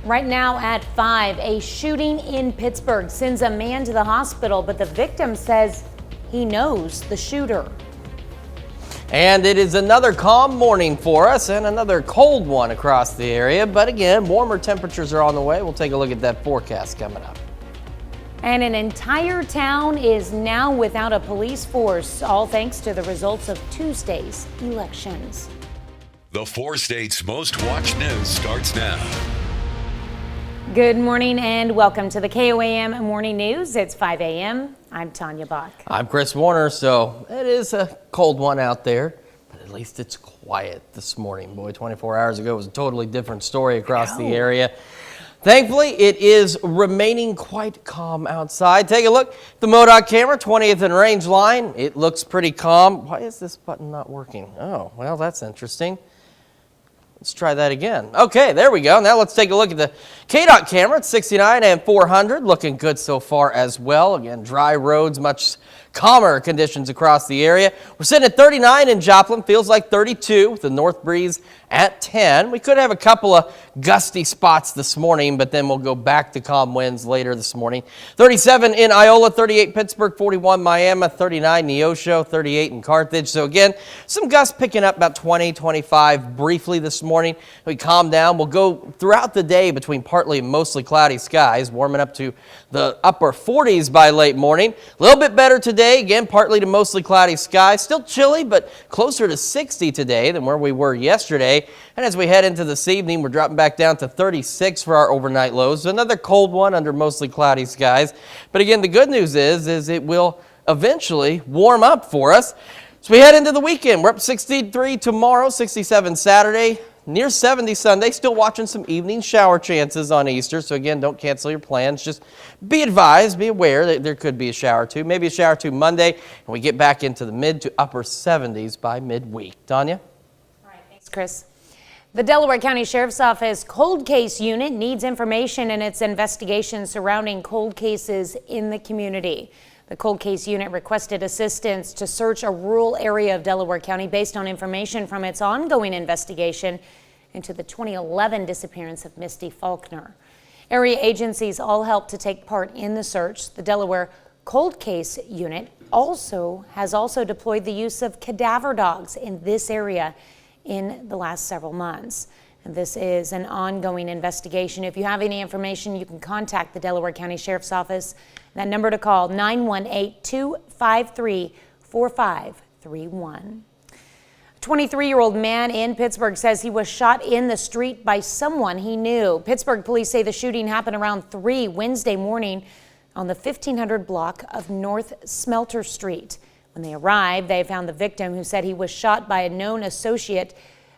Right now at 5, a shooting in Pittsburgh sends a man to the hospital, but the victim says he knows the shooter. And it is another calm morning for us and another cold one across the area. But again, warmer temperatures are on the way. We'll take a look at that forecast coming up. And an entire town is now without a police force, all thanks to the results of Tuesday's elections. The 4 states' most watched news starts now. Good morning and welcome to the KOAM Morning News. It's 5 a.m. I'm Tanya Bach. I'm Chris Warner. So it is a cold one out there, but at least it's quiet this morning. Boy, 24 hours ago was a totally different story across the area. Thankfully, it is remaining quite calm outside. Take a look at the MoDOT camera, 20th and range line. It looks pretty calm. Why is this button not working? Oh, well, that's interesting. Let's try that again. Okay, there we go. Now let's take a look at the KDOT camera at 69 and 400. Looking good so far as well. Again, dry roads, much calmer conditions across the area. We're sitting at 39 in Joplin. Feels like 32 with the north breeze at 10. We could have a couple of gusty spots this morning, but then we'll go back to calm winds later this morning. 37 in Iola, 38 Pittsburgh, 41 Miami, 39 Neosho, 38 in Carthage. So again, some gusts picking up about 20, 25 briefly this morning. We calm down. We'll go throughout the day between partly and mostly cloudy skies, warming up to the upper 40s by late morning. A little bit better today. Again, partly to mostly cloudy skies. Still chilly, but closer to 60 today than where we were yesterday. And as we head into this evening, we're dropping back down to 36 for our overnight lows. Another cold one under mostly cloudy skies. But again, the good news is it will eventually warm up for us. So we head into the weekend. We're up 63 tomorrow, 67 Saturday, near 70 Sunday. Still watching some evening shower chances on Easter. So again, don't cancel your plans. Just be advised, be aware that there could be a shower or two. Maybe a shower or two Monday. And we get back into the mid to upper 70s by midweek. Tanya? All right, thanks, Chris. The Delaware County Sheriff's Office Cold Case Unit needs information in its investigation surrounding cold cases in the community. The Cold Case Unit requested assistance to search a rural area of Delaware County based on information from its ongoing investigation into the 2011 disappearance of Misty Faulkner. Area agencies all helped to take part in the search. The Delaware Cold Case Unit has also deployed the use of cadaver dogs in this area in the last several months. And this is an ongoing investigation. If you have any information, you can contact the Delaware County Sheriff's Office. That number to call, 918-253-4531. A 23-year-old man in Pittsburgh says he was shot in the street by someone he knew. Pittsburgh police say the shooting happened around 3 Wednesday morning on the 1500 block of North Smelter Street. When they arrived, they found the victim, who said he was shot by a known associate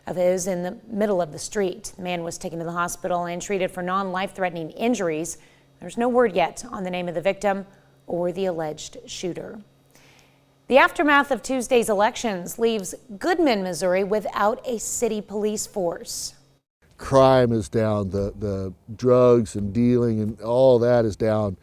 of his in the middle of the street. The man was taken to the hospital and treated for non-life-threatening injuries. There's no word yet on the name of the victim or the alleged shooter. The aftermath of Tuesday's elections leaves Goodman, Missouri, without a city police force. Crime is down, the drugs and dealing and all that is down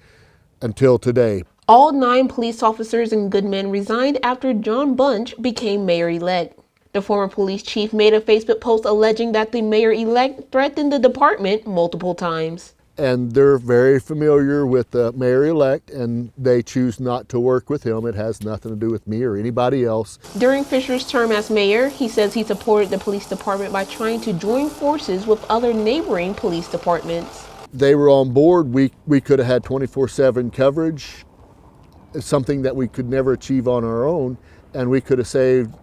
until today. All 9 police officers in Goodman resigned after John Bunch became mayor-elect. The former police chief made a Facebook post alleging that the mayor-elect threatened the department multiple times. And they're very familiar with the mayor-elect, and they choose not to work with him. It has nothing to do with me or anybody else. During Fisher's term as mayor, he says he supported the police department by trying to join forces with other neighboring police departments. They were on board. We could have had 24/7 coverage. It's something that we could never achieve on our own, and we could have saved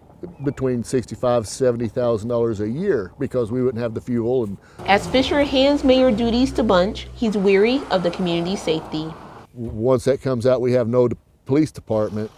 between $65,000 to $70,000 a year because we wouldn't have the fuel. And as Fisher hands mayor duties to Bunch, he's weary of the community's safety. Once that comes out, we have no police department.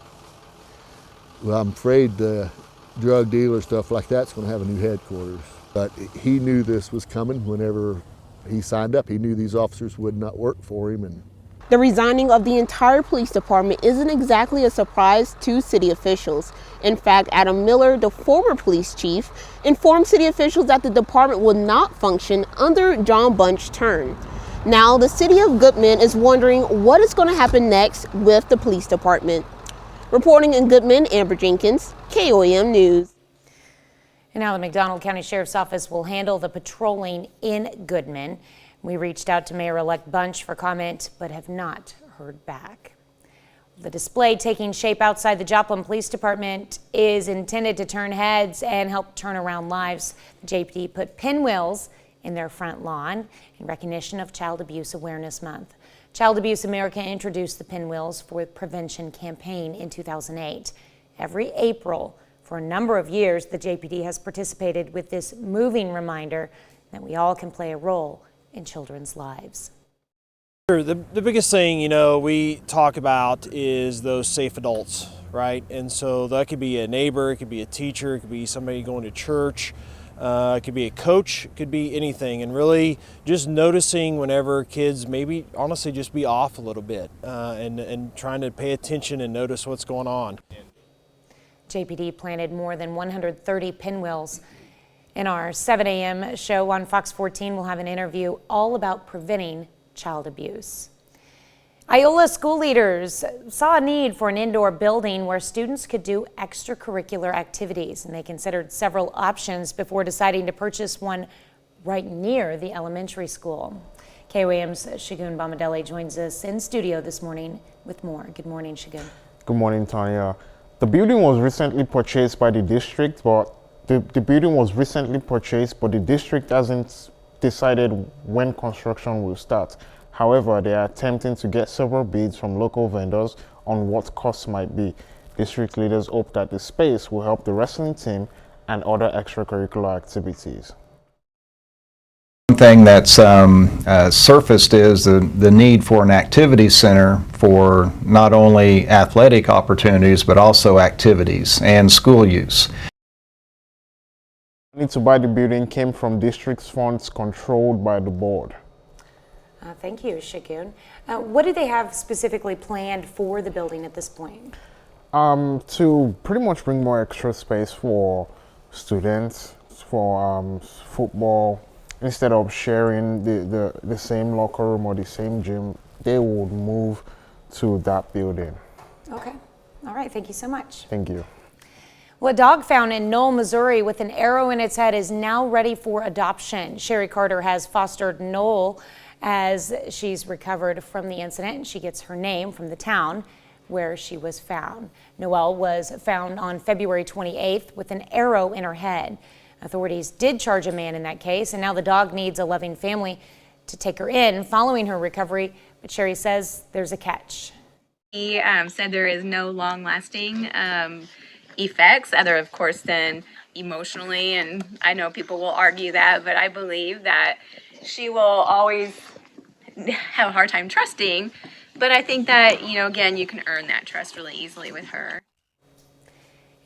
Well, I'm afraid the drug dealer stuff like that's going to have a new headquarters. But he knew this was coming whenever he signed up. He knew these officers would not work for him. And the resigning of the entire police department isn't exactly a surprise to city officials. In fact, Adam Miller, the former police chief, informed city officials that the department would not function under John Bunch's term. Now, the city of Goodman is wondering what is going to happen next with the police department. Reporting in Goodman, Amber Jenkins, KOAM News. And now the McDonald County Sheriff's Office will handle the patrolling in Goodman. We reached out to Mayor-elect Bunch for comment, but have not heard back. The display taking shape outside the Joplin Police Department is intended to turn heads and help turn around lives. The JPD put pinwheels in their front lawn in recognition of Child Abuse Awareness Month. Child Abuse America introduced the pinwheels for the prevention campaign in 2008. Every April, for a number of years, the JPD has participated with this moving reminder that we all can play a role in children's lives. The biggest thing, we talk about is those safe adults, right? And so that could be a neighbor, it could be a teacher, it could be somebody going to church, it could be a coach, it could be anything. And really just noticing whenever kids maybe honestly just be off a little bit and trying to pay attention and notice what's going on. JPD planted more than 130 pinwheels. In our 7 a.m. show on Fox 14, we'll have an interview all about preventing child abuse. Iola school leaders saw a need for an indoor building where students could do extracurricular activities, and they considered several options before deciding to purchase one right near the elementary school. KOAM's Shagun Bomadelli joins us in studio this morning with more. Good morning, Shagun. Good morning, Tanya. The building was recently purchased by the district, but the district hasn't decided when construction will start. However, they are attempting to get several bids from local vendors on what costs might be. District leaders hope that the space will help the wrestling team and other extracurricular activities. One thing that's surfaced is the need for an activity center for not only athletic opportunities but also activities and school use. The need to buy the building came from district's funds controlled by the board. Thank you, Shagun. What do they have specifically planned for the building at this point? To pretty much bring more extra space for students, for football. Instead of sharing the same locker room or the same gym, they would move to that building. Okay. All right. Thank you so much. Thank you. Well, a dog found in Knoll, Missouri with an arrow in its head is now ready for adoption. Sherry Carter has fostered Knoll as she's recovered from the incident, and she gets her name from the town where she was found. Noelle was found on February 28th with an arrow in her head. Authorities did charge a man in that case, and now the dog needs a loving family to take her in following her recovery, but Sherry says there's a catch. He said there is no long-lasting effects, other of course than emotionally, and I know people will argue that, but I believe that she will always have a hard time trusting, but I think that, again, you can earn that trust really easily with her.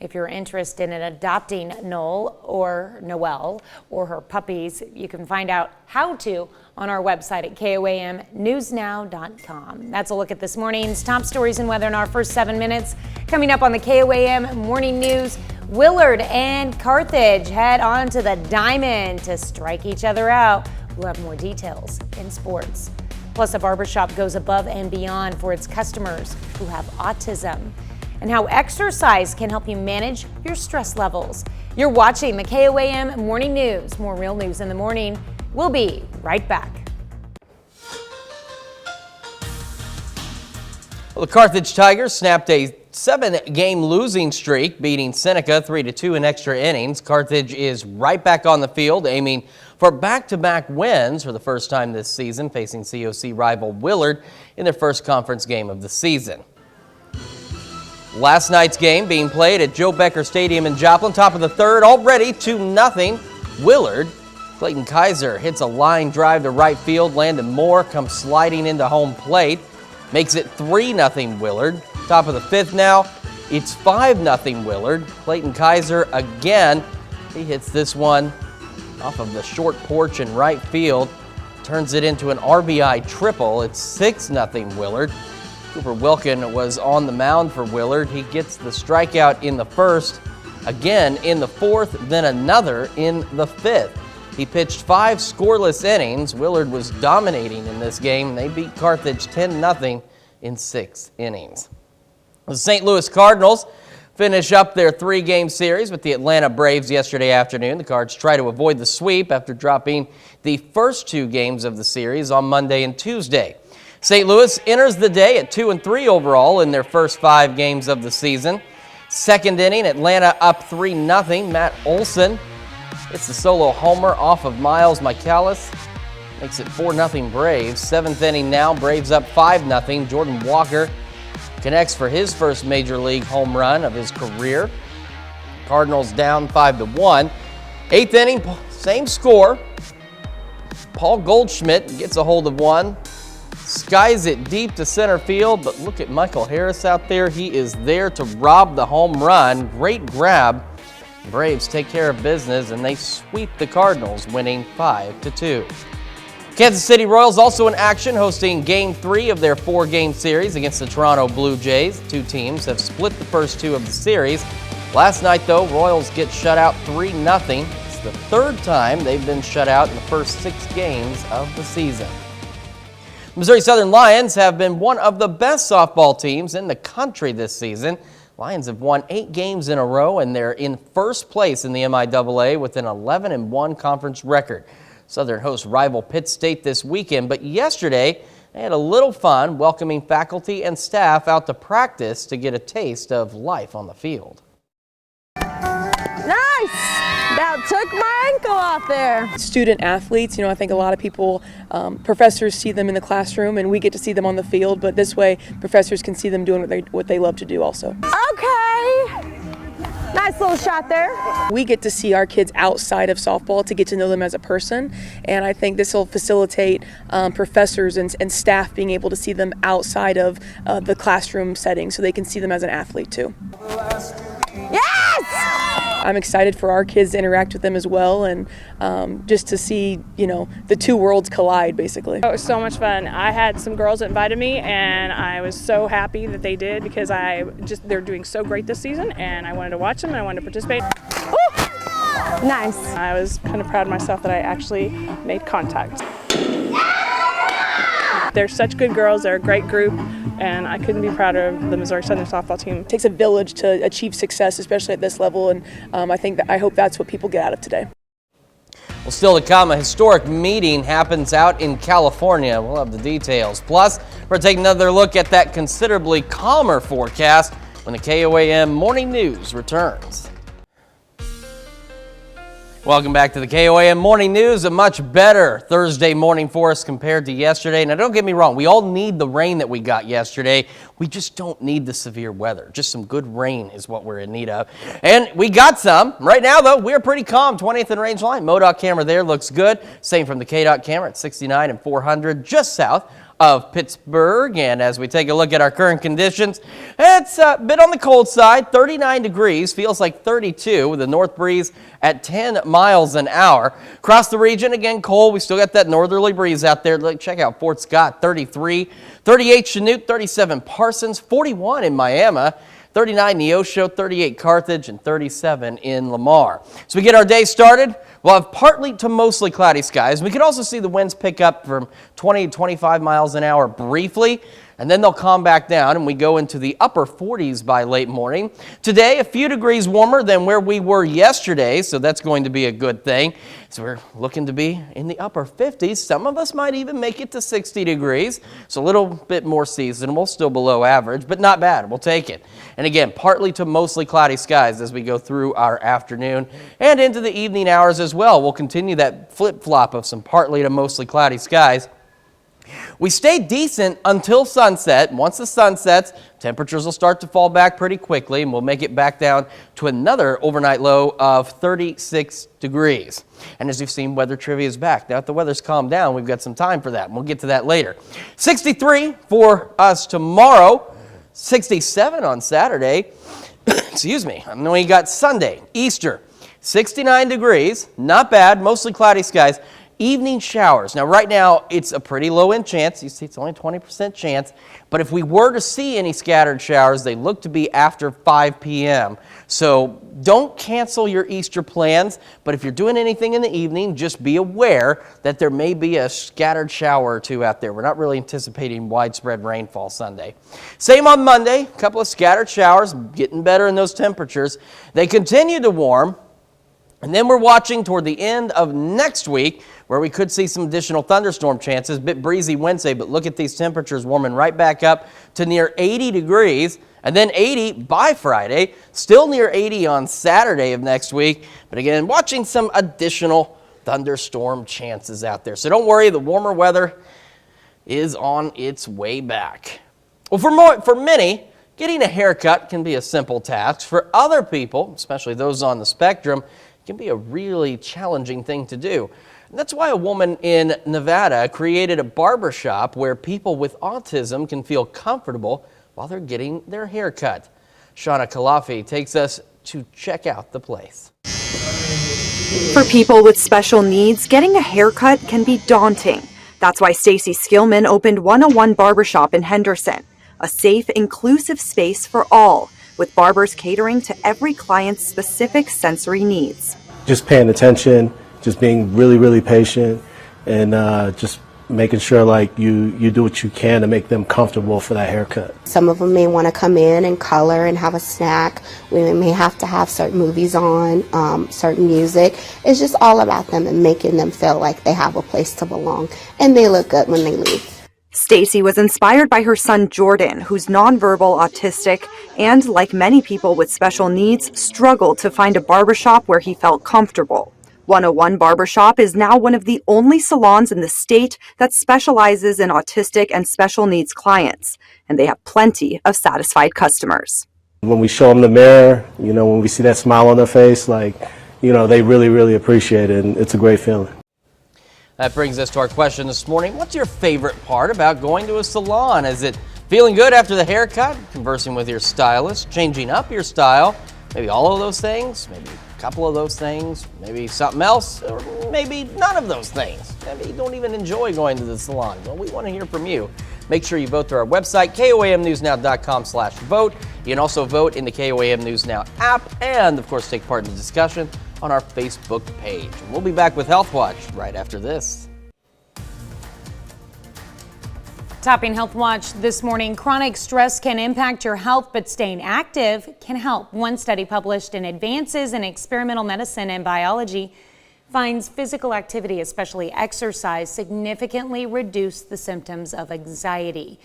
If you're interested in adopting Noelle or her puppies, you can find out how to on our website at KOAMnewsnow.com. That's a look at this morning's top stories and weather in our first 7 minutes. Coming up on the KOAM Morning News, Willard and Carthage head on to the Diamond to strike each other out. We'll have more details in sports. Plus, a barbershop goes above and beyond for its customers who have autism, and how exercise can help you manage your stress levels. You're watching the KOAM Morning News. More real news in the morning. We'll be right back. Well, the Carthage Tigers snapped a 7-game losing streak, beating Seneca 3-2 in extra innings. Carthage is right back on the field, aiming for back-to-back wins for the first time this season, facing COC rival Willard in their first conference game of the season. Last night's game being played at Joe Becker Stadium in Joplin, top of the third, already 2-0 Willard. Clayton Kaiser hits a line drive to right field. Landon Moore comes sliding into home plate, makes it 3-0 Willard. Top of the fifth now, it's 5-0 Willard. Clayton Kaiser again, he hits this one off of the short porch in right field, turns it into an RBI triple. It's 6-0 Willard. Cooper Wilkin was on the mound for Willard. He gets the strikeout in the first, again in the fourth, then another in the fifth. He pitched 5 scoreless innings. Willard was dominating in this game. They beat Carthage 10-0 in 6 innings. The St. Louis Cardinals finish up their 3-game series with the Atlanta Braves yesterday afternoon. The Cards try to avoid the sweep after dropping the first 2 games of the series on Monday and Tuesday. St. Louis enters the day at 2-3 overall in their first 5 games of the season. Second inning, Atlanta up 3-0. Matt Olson hits the solo homer off of Miles Michaelis. Makes it 4-0 Braves. 7th inning now, Braves up 5-0. Jordan Walker connects for his first major league home run of his career. Cardinals down 5-1. 8th inning, same score. Paul Goldschmidt gets a hold of one. Skies it deep to center field, but look at Michael Harris out there. He is there to rob the home run. Great grab. Braves take care of business, and they sweep the Cardinals, winning 5-2. Kansas City Royals also in action, hosting Game 3 of their 4-game series against the Toronto Blue Jays. The 2 teams have split the first 2 of the series. Last night, though, Royals get shut out 3-0. It's the 3rd time they've been shut out in the first 6 games of the season. Missouri Southern Lions have been one of the best softball teams in the country this season. Lions have won 8 games in a row, and they're in first place in the MIAA with an 11-1 conference record. Southern hosts rival Pitt State this weekend, but yesterday they had a little fun welcoming faculty and staff out to practice to get a taste of life on the field. Nice! About took my ankle off there. Student athletes, I think a lot of people, professors see them in the classroom and we get to see them on the field, but this way professors can see them doing what they love to do also. Okay! Nice little shot there. We get to see our kids outside of softball to get to know them as a person, and I think this will facilitate professors and staff being able to see them outside of the classroom setting so they can see them as an athlete too. Yes! I'm excited for our kids to interact with them as well, and just to see, the 2 worlds collide basically. It was so much fun. I had some girls that invited me, and I was so happy that they did because they're doing so great this season, and I wanted to watch them and I wanted to participate. Ooh! Nice. I was kind of proud of myself that I actually made contact. They're such good girls. They're a great group, and I couldn't be prouder of the Missouri Southern softball team. It takes a village to achieve success, especially at this level, and I hope that's what people get out of today. Well, still to come, a historic meeting happens out in California. We'll have the details. Plus, we're taking another look at that considerably calmer forecast when the KOAM Morning News returns. Welcome back to the KOAM Morning News. A much better Thursday morning for us compared to yesterday. Now, don't get me wrong. We all need the rain that we got yesterday. We just don't need the severe weather. Just some good rain is what we're in need of. And we got some. Right now, though, we're pretty calm. 20th and range line. MoDOT camera there looks good. Same from the KDOT camera at 69 and 400 just south of Pittsburgh. And as we take a look at our current conditions, it's a bit on the cold side. 39 degrees, feels like 32 with a north breeze at 10 miles an hour. Across the region, again, cold. We still got that northerly breeze out there. Check out Fort Scott, 33, 38 Chanute, 37 Parsons, 41 in Miami, 39 Neosho, 38 Carthage, and 37 in Lamar. So we get our day started. We'll have partly to mostly cloudy skies. We can also see the winds pick up from 20 to 25 miles an hour briefly, and then they'll calm back down, and we go into the upper 40s by late morning. Today, a few degrees warmer than where we were yesterday, so that's going to be a good thing. So we're looking to be in the upper 50s. Some of us might even make it to 60 degrees, so a little bit more seasonable, still below average, but not bad. We'll take it. And again, partly to mostly cloudy skies as we go through our afternoon and into the evening hours as well. We'll continue that flip-flop of some partly to mostly cloudy skies. We stay decent until sunset. Once the sun sets, temperatures will start to fall back pretty quickly, and we'll make it back down to another overnight low of 36 degrees. And as you've seen, weather trivia is back. Now that the weather's calmed down, we've got some time for that, and we'll get to that later. 63 for us tomorrow, 67 on Saturday. Excuse me. And then we got Sunday, Easter, 69 degrees, not bad, mostly cloudy skies. Evening showers. Now, right now, it's a pretty low-end chance. You see, it's only 20% chance. But if we were to see any scattered showers, they look to be after 5 p.m. So don't cancel your Easter plans. But if you're doing anything in the evening, just be aware that there may be a scattered shower or two out there. We're not really anticipating widespread rainfall Sunday. Same on Monday. A couple of scattered showers, getting better in those temperatures. They continue to warm. And then we're watching toward the end of next week where we could see some additional thunderstorm chances. A bit breezy Wednesday, but look at these temperatures warming right back up to near 80 degrees and then 80 by Friday. Still near 80 on Saturday of next week. But again, watching some additional thunderstorm chances out there. So don't worry, the warmer weather is on its way back. Well, for many, getting a haircut can be a simple task. For other people, especially those on the spectrum, it can be a really challenging thing to do. And that's why a woman in Nevada created a barbershop where people with autism can feel comfortable while they're getting their hair cut. Shauna Kalafi takes us to check out the place. For people with special needs, getting a haircut can be daunting. That's why Stacy Skillman opened 101 Barbershop in Henderson, a safe, inclusive space for all, with barbers catering to every client's specific sensory needs. Just paying attention, just being really, really patient, and just making sure like you do what you can to make them comfortable for that haircut. Some of them may want to come in and color and have a snack. We may have to have certain movies on, certain music. It's just all about them and making them feel like they have a place to belong, and they look good when they leave. Stacy was inspired by her son Jordan, who's nonverbal autistic and, like many people with special needs, struggled to find a barbershop where he felt comfortable. 101 Barbershop is now one of the only salons in the state that specializes in autistic and special needs clients, and they have plenty of satisfied customers. When we show them the mirror, when we see that smile on their face, they really, really appreciate it, and it's a great feeling. That brings us to our question this morning. What's your favorite part about going to a salon? Is it feeling good after the haircut, conversing with your stylist, changing up your style, maybe all of those things, maybe a couple of those things, maybe something else, or maybe none of those things? Maybe you don't even enjoy going to the salon. Well, we want to hear from you. Make sure you vote through our website, KOAMnewsnow.com/vote. You can also vote in the KOAM News Now app and, of course, take part in the discussion on our Facebook page. And we'll be back with Health Watch right after this. Topping Health Watch this morning, chronic stress can impact your health, but staying active can help. One study published in Advances in Experimental Medicine and Biology finds physical activity, especially exercise, significantly reduce the symptoms of anxiety.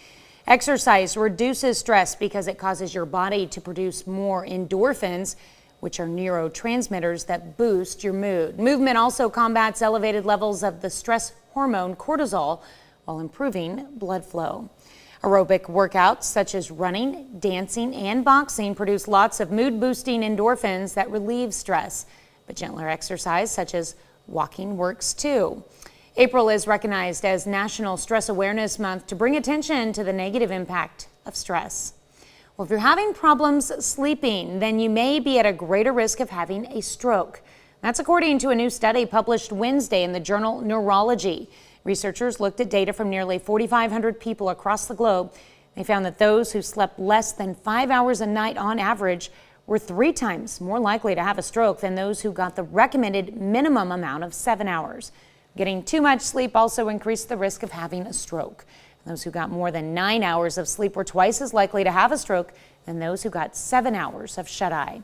Exercise reduces stress because it causes your body to produce more endorphins, which are neurotransmitters that boost your mood. Movement also combats elevated levels of the stress hormone cortisol while improving blood flow. Aerobic workouts such as running, dancing, and boxing produce lots of mood-boosting endorphins that relieve stress, but gentler exercise such as walking works too. April is recognized as National Stress Awareness Month to bring attention to the negative impact of stress. Well, if you're having problems sleeping, then you may be at a greater risk of having a stroke. That's according to a new study published Wednesday in the journal Neurology. Researchers looked at data from nearly 4,500 people across the globe. They found that those who slept less than 5 hours a night on average were 3 times more likely to have a stroke than those who got the recommended minimum amount of 7 hours. Getting too much sleep also increased the risk of having a stroke. Those who got more than 9 hours of sleep were twice as likely to have a stroke than those who got 7 hours of shut-eye.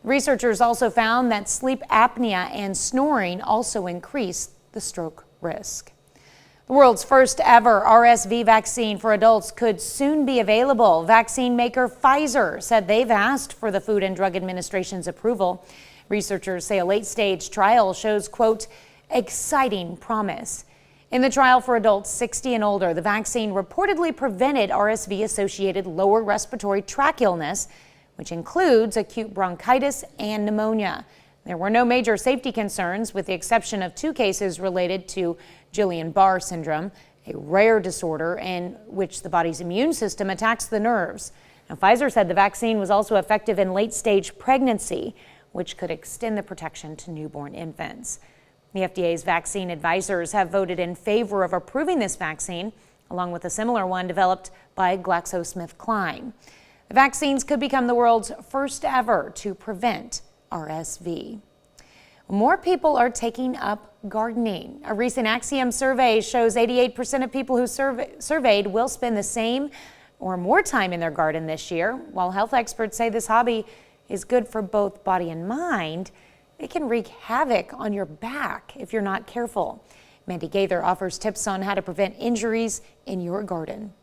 Researchers also found that sleep apnea and snoring also increased the stroke risk. The world's first ever RSV vaccine for adults could soon be available. Vaccine maker Pfizer said they've asked for the Food and Drug Administration's approval. Researchers say a late-stage trial shows, quote, exciting promise. In the trial for adults 60 and older, the vaccine reportedly prevented RSV-associated lower respiratory tract illness, which includes acute bronchitis and pneumonia. There were no major safety concerns, with the exception of 2 cases related to Guillain-Barré syndrome, a rare disorder in which the body's immune system attacks the nerves. Now, Pfizer said the vaccine was also effective in late-stage pregnancy, which could extend the protection to newborn infants. The FDA's vaccine advisors have voted in favor of approving this vaccine, along with a similar one developed by GlaxoSmithKline. The vaccines could become the world's first ever to prevent RSV. More people are taking up gardening. A recent Axiom survey shows 88% of people who surveyed will spend the same or more time in their garden this year. While health experts say this hobby is good for both body and mind, it can wreak havoc on your back if you're not careful. Mandy Gaither offers tips on how to prevent injuries in your garden.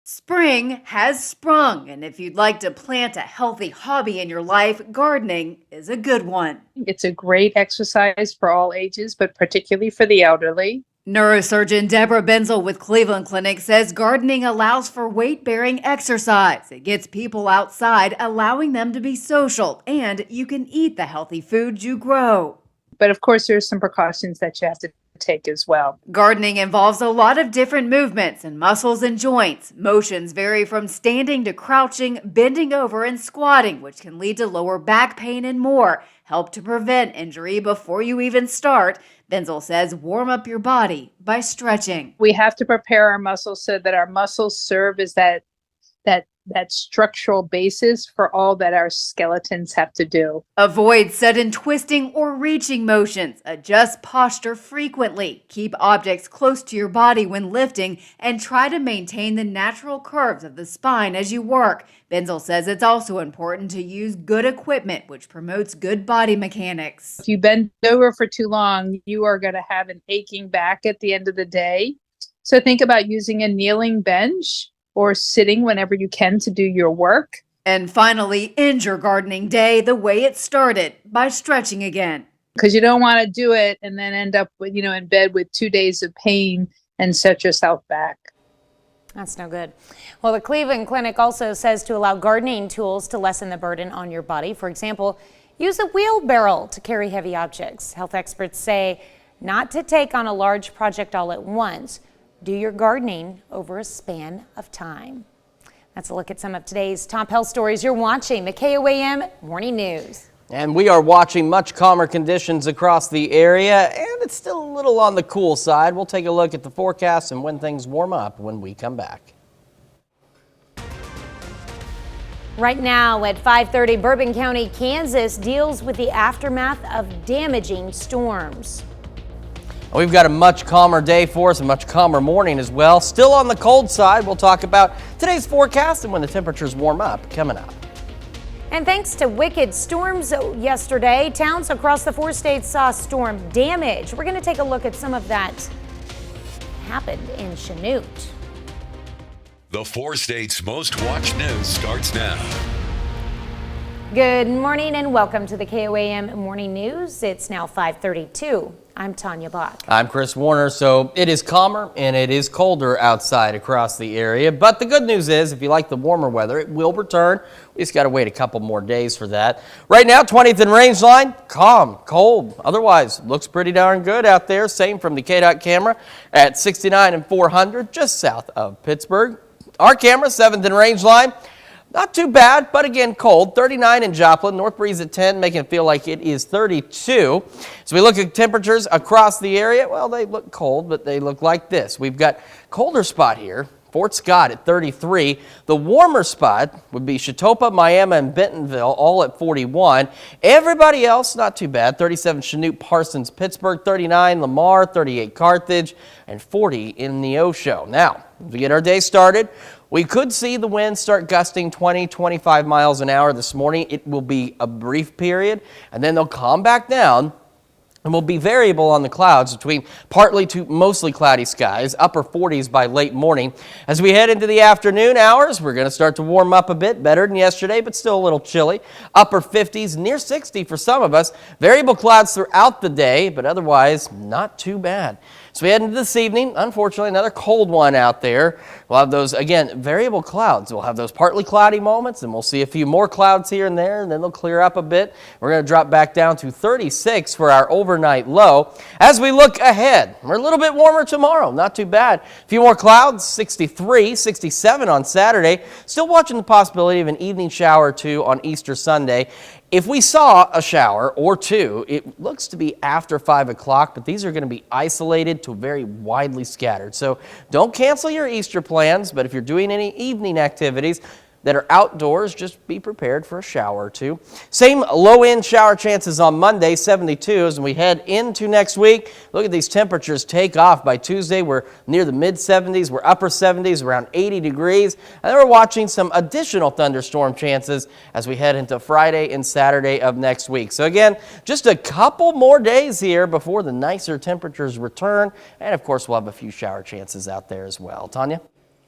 Spring has sprung, and if you'd like to plant a healthy hobby in your life, gardening is a good one. It's a great exercise for all ages, but particularly for the elderly. Neurosurgeon Deborah Benzel with Cleveland Clinic says gardening allows for weight-bearing exercise. It gets people outside, allowing them to be social, and you can eat the healthy food you grow. But of course, there's some precautions that you have to take as well. Gardening involves a lot of different movements and muscles and joints. Motions vary from standing to crouching, bending over, and squatting, which can lead to lower back pain and more. Help to prevent injury before you even start. Benzel says warm up your body by stretching. We have to prepare our muscles so that our muscles serve as that structural basis for all that our skeletons have to do. Avoid sudden twisting or reaching motions. Adjust posture frequently. Keep objects close to your body when lifting and try to maintain the natural curves of the spine as you work. Benzel says it's also important to use good equipment, which promotes good body mechanics. If you bend over for too long, you are going to have an aching back at the end of the day. So think about using a kneeling bench or sitting whenever you can to do your work. And finally, end your gardening day the way it started, by stretching again. Because you don't want to do it and then end up with, in bed with 2 days of pain and set yourself back. That's no good. Well, the Cleveland Clinic also says to allow gardening tools to lessen the burden on your body. For example, use a wheelbarrow to carry heavy objects. Health experts say not to take on a large project all at once. Do your gardening over a span of time. That's a look at some of today's top health stories. You're watching the KOAM Morning News. And we are watching much calmer conditions across the area, and it's still a little on the cool side. We'll take a look at the forecast and when things warm up when we come back. Right now at 5:30, Bourbon County, Kansas deals with the aftermath of damaging storms. We've got a much calmer day for us, a much calmer morning as well. Still on the cold side. We'll talk about today's forecast and when the temperatures warm up coming up. And thanks to wicked storms yesterday, towns across the 4 states saw storm damage. We're going to take a look at some of that happened in Chanute. The 4 states' most watched news starts now. Good morning and welcome to the KOAM Morning News. It's now 5:32. I'm Tanya Bach. I'm Chris Warner. So it is calmer and it is colder outside across the area. But the good news is if you like the warmer weather, it will return. We just got to wait a couple more days for that. Right now, 20th and Rangeline, calm, cold. Otherwise, looks pretty darn good out there. Same from the KDOT camera at 69 and 400 just south of Pittsburgh. Our camera, 7th and Rangeline. Not too bad, but again, cold. 39 in Joplin, north breeze at 10, making it feel like it is 32. So we look at temperatures across the area. Well, they look cold, but they look like this. We've got colder spot here, Fort Scott at 33. The warmer spot would be Chetopa, Miami, and Bentonville, all at 41. Everybody else, not too bad. 37 Chanute, Parsons, Pittsburgh, 39 Lamar, 38 Carthage, and 40 in Neosho. Now, as we get our day started, we could see the winds start gusting 20, 25 miles an hour this morning. It will be a brief period, and then they'll calm back down and will be variable on the clouds between partly to mostly cloudy skies, upper 40s by late morning. As we head into the afternoon hours, we're going to start to warm up a bit, better than yesterday, but still a little chilly. Upper 50s, near 60 for some of us. Variable clouds throughout the day, but otherwise not too bad. So we head into this evening, unfortunately, another cold one out there. We'll have those, again, variable clouds. We'll have those partly cloudy moments, and we'll see a few more clouds here and there, and then they'll clear up a bit. We're going to drop back down to 36 for our overnight overnight low. As we look ahead, we're a little bit warmer tomorrow. Not too bad. A few more clouds, 63, 67 on Saturday. Still watching the possibility of an evening shower or two on Easter Sunday. If we saw a shower or two, it looks to be after 5 o'clock, but these are going to be isolated to very widely scattered. So don't cancel your Easter plans, but if you're doing any evening activities that are outdoors, just be prepared for a shower or two. Same low-end shower chances on Monday, 72, as we head into next week. Look at these temperatures take off. By Tuesday, we're near the mid-70s. We're upper 70s, around 80 degrees. And then we're watching some additional thunderstorm chances as we head into Friday and Saturday of next week. So again, just a couple more days here before the nicer temperatures return. And of course, we'll have a few shower chances out there as well. Tanya?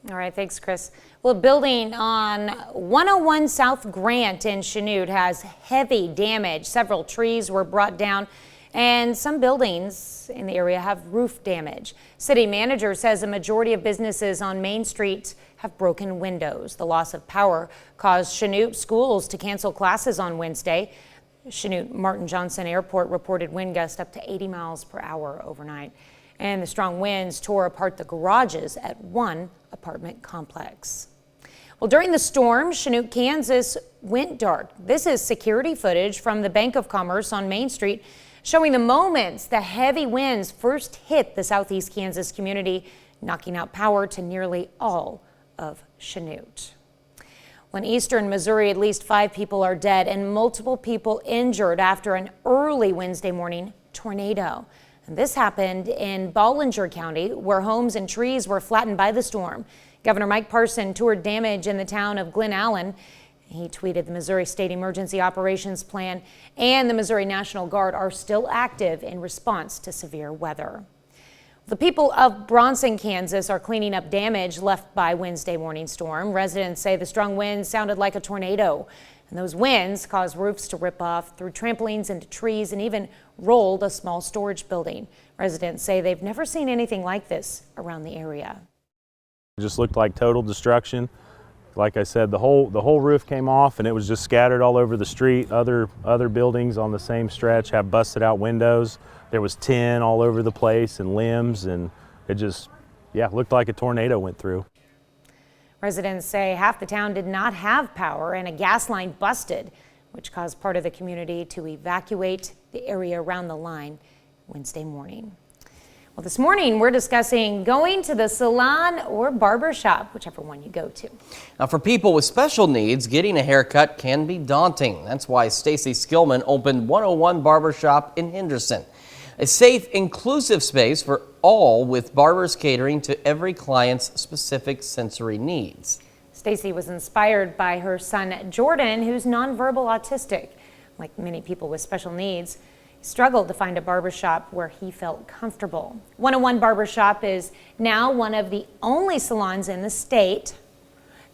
All right, thanks, Chris. Well, building on 101 South Grant in Chanute has heavy damage. Several trees were brought down, and some buildings in the area have roof damage. City manager says a majority of businesses on Main Street have broken windows. The loss of power caused Chanute schools to cancel classes on Wednesday. Chanute Martin Johnson Airport reported wind gusts up to 80 miles per hour overnight. And the strong winds tore apart the garages at one apartment complex. Well, during the storm, Chanute, Kansas went dark. This is security footage from the Bank of Commerce on Main Street showing the moments the heavy winds first hit the southeast Kansas community, knocking out power to nearly all of Chanute. Well, in eastern Missouri, at least 5 people are dead and multiple people injured after an early Wednesday morning tornado. And this happened in Ballinger County, where homes and trees were flattened by the storm. Governor Mike Parson toured damage in the town of Glen Allen. He tweeted the Missouri State Emergency Operations Plan and the Missouri National Guard are still active in response to severe weather. The people of Bronson, Kansas are cleaning up damage left by Wednesday morning storm. Residents say the strong winds sounded like a tornado. And those winds caused roofs to rip off, threw trampolines into trees, and even rolled a small storage building. Residents say they've never seen anything like this around the area. It just looked like total destruction. Like I said, the whole roof came off and it was just scattered all over the street. Other buildings on the same stretch have busted out windows. There was tin all over the place and limbs, and it just, looked like a tornado went through. Residents say half the town did not have power and a gas line busted, which caused part of the community to evacuate the area around the line Wednesday morning. Well, this morning we're discussing going to the salon or barber shop, whichever one you go to. Now, for people with special needs, getting a haircut can be daunting. That's why Stacy Skillman opened 101 Barbershop in Henderson, a safe, inclusive space for all, with barbers catering to every client's specific sensory needs. Stacy was inspired by her son Jordan, who's nonverbal autistic. Like many people with special needs, he struggled to find a barbershop where he felt comfortable. 101 Barbershop is now one of the only salons in the state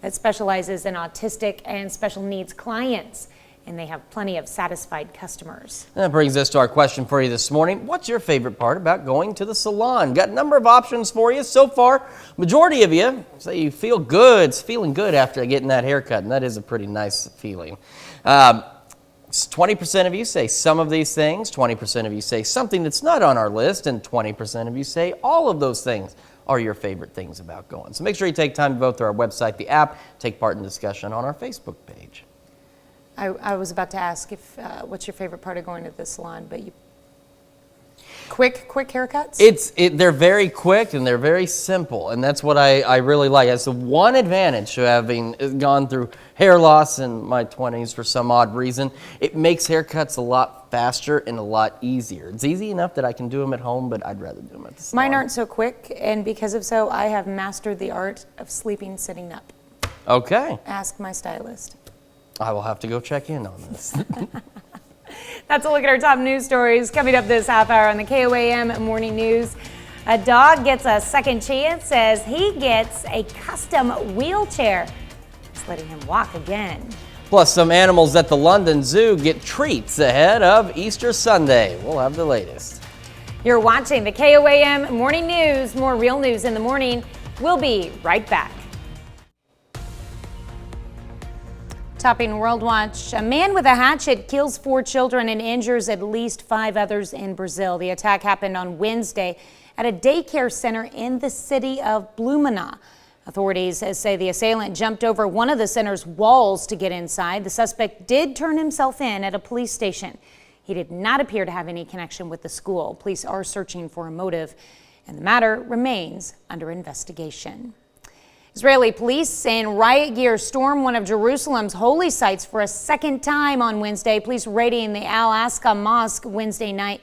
that specializes in autistic and special needs clients, and they have plenty of satisfied customers. That brings us to our question for you this morning. What's your favorite part about going to the salon? Got a number of options for you so far. Majority of you say you feel good, feeling good after getting that haircut, and that is a pretty nice feeling. 20% of you say some of these things, 20% of you say something that's not on our list, and 20% of you say all of those things are your favorite things about going. So make sure you take time to vote through our website, the app, take part in discussion on our Facebook page. I was about to ask if what's your favorite part of going to the salon, but you quick haircuts? They're very quick and they're very simple, and that's what I really like. That's the one advantage to having gone through hair loss in my 20s for some odd reason. It makes haircuts a lot faster and a lot easier. It's easy enough that I can do them at home, but I'd rather do them at the salon. Mine aren't so quick, and because of so, I have mastered the art of sleeping sitting up. Okay. Ask my stylist. I will have to go check in on this. That's a look at our top news stories coming up this half hour on the KOAM Morning News. A dog gets a second chance as he gets a custom wheelchair. It's letting him walk again. Plus, some animals at the London Zoo get treats ahead of Easter Sunday. We'll have the latest. You're watching the KOAM Morning News. More real news in the morning. We'll be right back. Topping World Watch, a man with a hatchet kills 4 children and injures at least 5 others in Brazil. The attack happened on Wednesday at a daycare center in the city of Blumenau. Authorities say the assailant jumped over one of the center's walls to get inside. The suspect did turn himself in at a police station. He did not appear to have any connection with the school. Police are searching for a motive, and the matter remains under investigation. Israeli police in riot gear stormed one of Jerusalem's holy sites for a second time on Wednesday. Police raiding the Al-Aqsa Mosque Wednesday night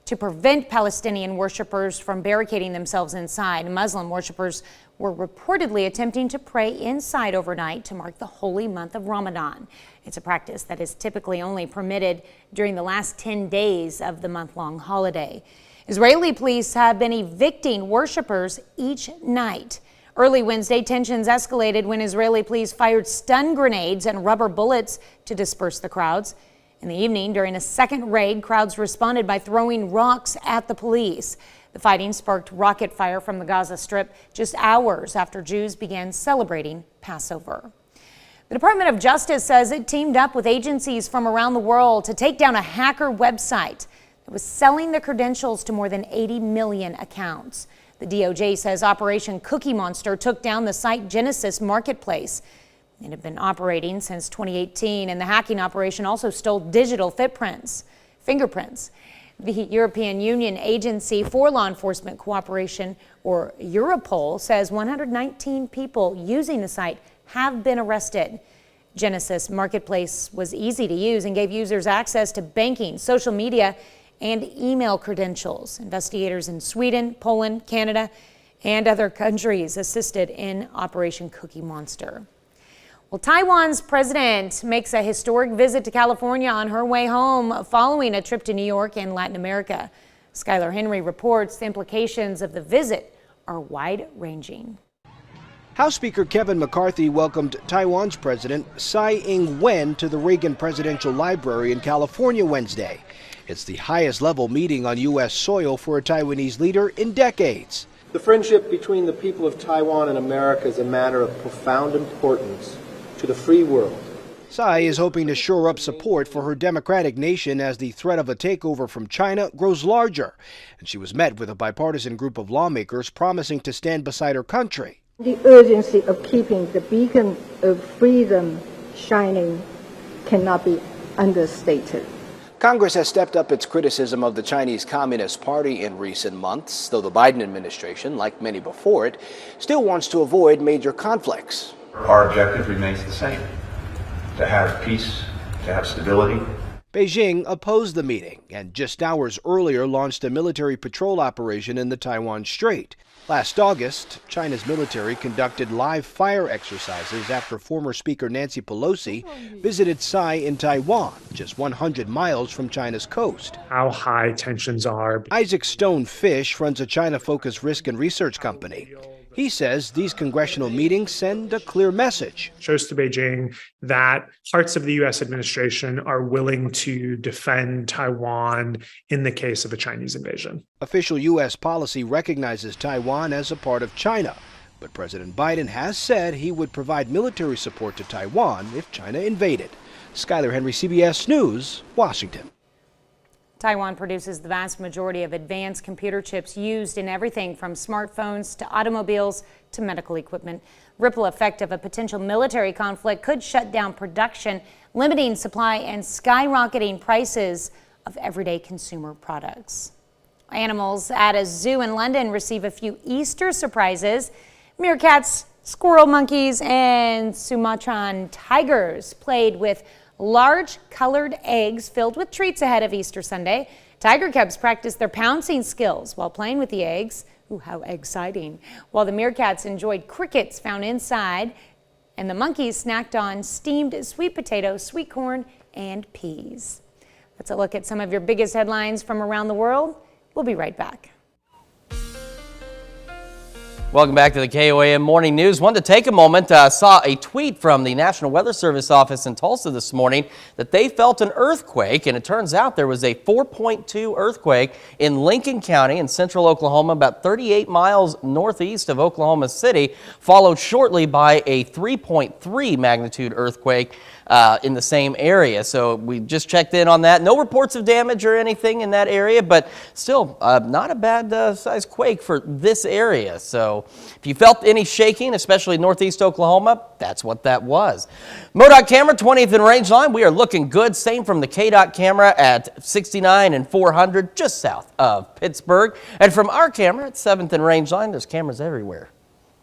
to prevent Palestinian worshipers from barricading themselves inside. Muslim worshipers were reportedly attempting to pray inside overnight to mark the holy month of Ramadan. It's a practice that is typically only permitted during the last 10 days of the month-long holiday. Israeli police have been evicting worshipers each night. Early Wednesday, tensions escalated when Israeli police fired stun grenades and rubber bullets to disperse the crowds. In the evening, during a second raid, crowds responded by throwing rocks at the police. The fighting sparked rocket fire from the Gaza Strip just hours after Jews began celebrating Passover. The Department of Justice says it teamed up with agencies from around the world to take down a hacker website that was selling the credentials to more than 80 million accounts. The DOJ says Operation Cookie Monster took down the site Genesis Marketplace. It had been operating since 2018, and the hacking operation also stole digital fingerprints. The European Union Agency for Law Enforcement Cooperation, or Europol, says 119 people using the site have been arrested. Genesis Marketplace was easy to use and gave users access to banking, social media, and email credentials. Investigators in Sweden, Poland, Canada, and other countries assisted in Operation Cookie Monster. Well, Taiwan's president makes a historic visit to California on her way home following a trip to New York and Latin America. Skylar Henry reports the implications of the visit are wide-ranging. House Speaker Kevin McCarthy welcomed Taiwan's President Tsai Ing-wen to the Reagan Presidential Library in California Wednesday. It's the highest level meeting on U.S. soil for a Taiwanese leader in decades. The friendship between the people of Taiwan and America is a matter of profound importance to the free world. Tsai is hoping to shore up support for her democratic nation as the threat of a takeover from China grows larger. And she was met with a bipartisan group of lawmakers promising to stand beside her country. The urgency of keeping the beacon of freedom shining cannot be understated. Congress has stepped up its criticism of the Chinese Communist Party in recent months, though the Biden administration, like many before it, still wants to avoid major conflicts. Our objective remains the same, to have peace, to have stability. Beijing opposed the meeting and just hours earlier launched a military patrol operation in the Taiwan Strait. Last August, China's military conducted live fire exercises after former Speaker Nancy Pelosi visited Tsai in Taiwan, just 100 miles from China's coast. How high tensions are. Isaac Stone Fish runs a China-focused risk and research company. He says these congressional meetings send a clear message. Shows to Beijing that parts of the U.S. administration are willing to defend Taiwan in the case of a Chinese invasion. Official U.S. policy recognizes Taiwan as a part of China, but President Biden has said he would provide military support to Taiwan if China invaded. Skylar Henry, CBS News, Washington. Taiwan produces the vast majority of advanced computer chips used in everything from smartphones to automobiles to medical equipment. Ripple effect of a potential military conflict could shut down production, limiting supply and skyrocketing prices of everyday consumer products. Animals at a zoo in London receive a few Easter surprises. Meerkats, squirrel monkeys, and Sumatran tigers played with large colored eggs filled with treats ahead of Easter Sunday. Tiger cubs practiced their pouncing skills while playing with the eggs. Ooh, how exciting. While the meerkats enjoyed crickets found inside, and the monkeys snacked on steamed sweet potatoes, sweet corn, and peas. That's a look at some of your biggest headlines from around the world. We'll be right back. Welcome back to the KOAM Morning News. Wanted to take a moment, saw a tweet from the National Weather Service office in Tulsa this morning that they felt an earthquake, and it turns out there was a 4.2 earthquake in Lincoln County in central Oklahoma, about 38 miles northeast of Oklahoma City, followed shortly by a 3.3 magnitude earthquake in the same area. So we just checked in on that. No reports of damage or anything in that area, but still not a bad size quake for this area. So if you felt any shaking, especially northeast Oklahoma, that's what that was. MoDOT camera, 20th and Rangeline. We are looking good. Same from the KDOT camera at 69 and 400, just south of Pittsburgh. And from our camera at 7th and Rangeline, there's cameras everywhere.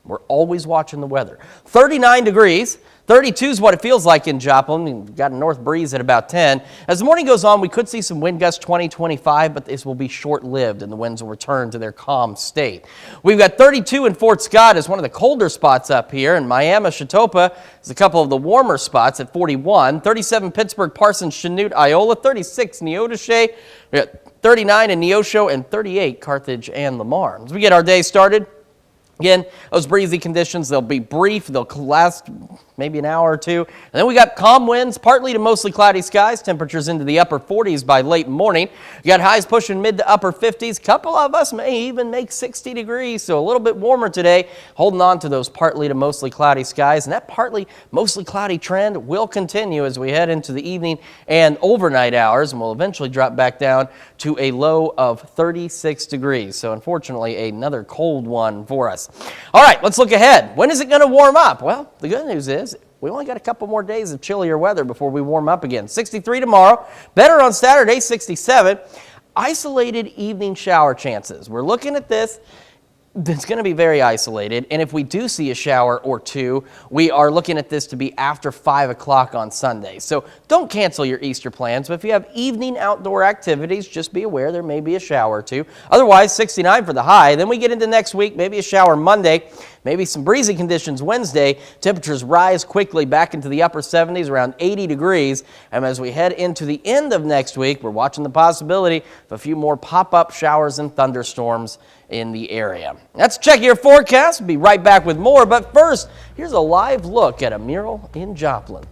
We're always watching the weather. 39 degrees. 32 is what it feels like in Joplin. We've got a north breeze at about 10. As the morning goes on, we could see some wind gusts 20, 25, but this will be short-lived and the winds will return to their calm state. We've got 32 in Fort Scott as one of the colder spots up here, and Miami, Chatopa is a couple of the warmer spots at 41. 37 Pittsburgh, Parsons, Chanute, Iola. 36 Neodesha. We got 39 in Neosho and 38 Carthage and Lamar. As we get our day started, again, those breezy conditions, they'll be brief. They'll last maybe an hour or two. And then we got calm winds, partly to mostly cloudy skies. Temperatures into the upper 40s by late morning. You got highs pushing mid to upper 50s. A couple of us may even make 60 degrees, so a little bit warmer today. Holding on to those partly to mostly cloudy skies. And that partly mostly cloudy trend will continue as we head into the evening and overnight hours. And we'll eventually drop back down to a low of 36 degrees. So unfortunately, another cold one for us. All right, let's look ahead. When is it going to warm up? Well, the good news is we only got a couple more days of chillier weather before we warm up again. 63 tomorrow, better on Saturday, 67. Isolated evening shower chances. We're looking at this. It's going to be very isolated, and if we do see a shower or two, we are looking at this to be after 5 o'clock on Sunday. So don't cancel your Easter plans, but if you have evening outdoor activities, just be aware there may be a shower or two. Otherwise, 69 for the high. Then we get into next week, maybe a shower Monday, maybe some breezy conditions Wednesday. Temperatures rise quickly back into the upper 70s, around 80 degrees. And as we head into the end of next week, we're watching the possibility of a few more pop-up showers and thunderstorms in the area. Let's check your forecast. We'll be right back with more, but first, here's a live look at a mural in Joplin.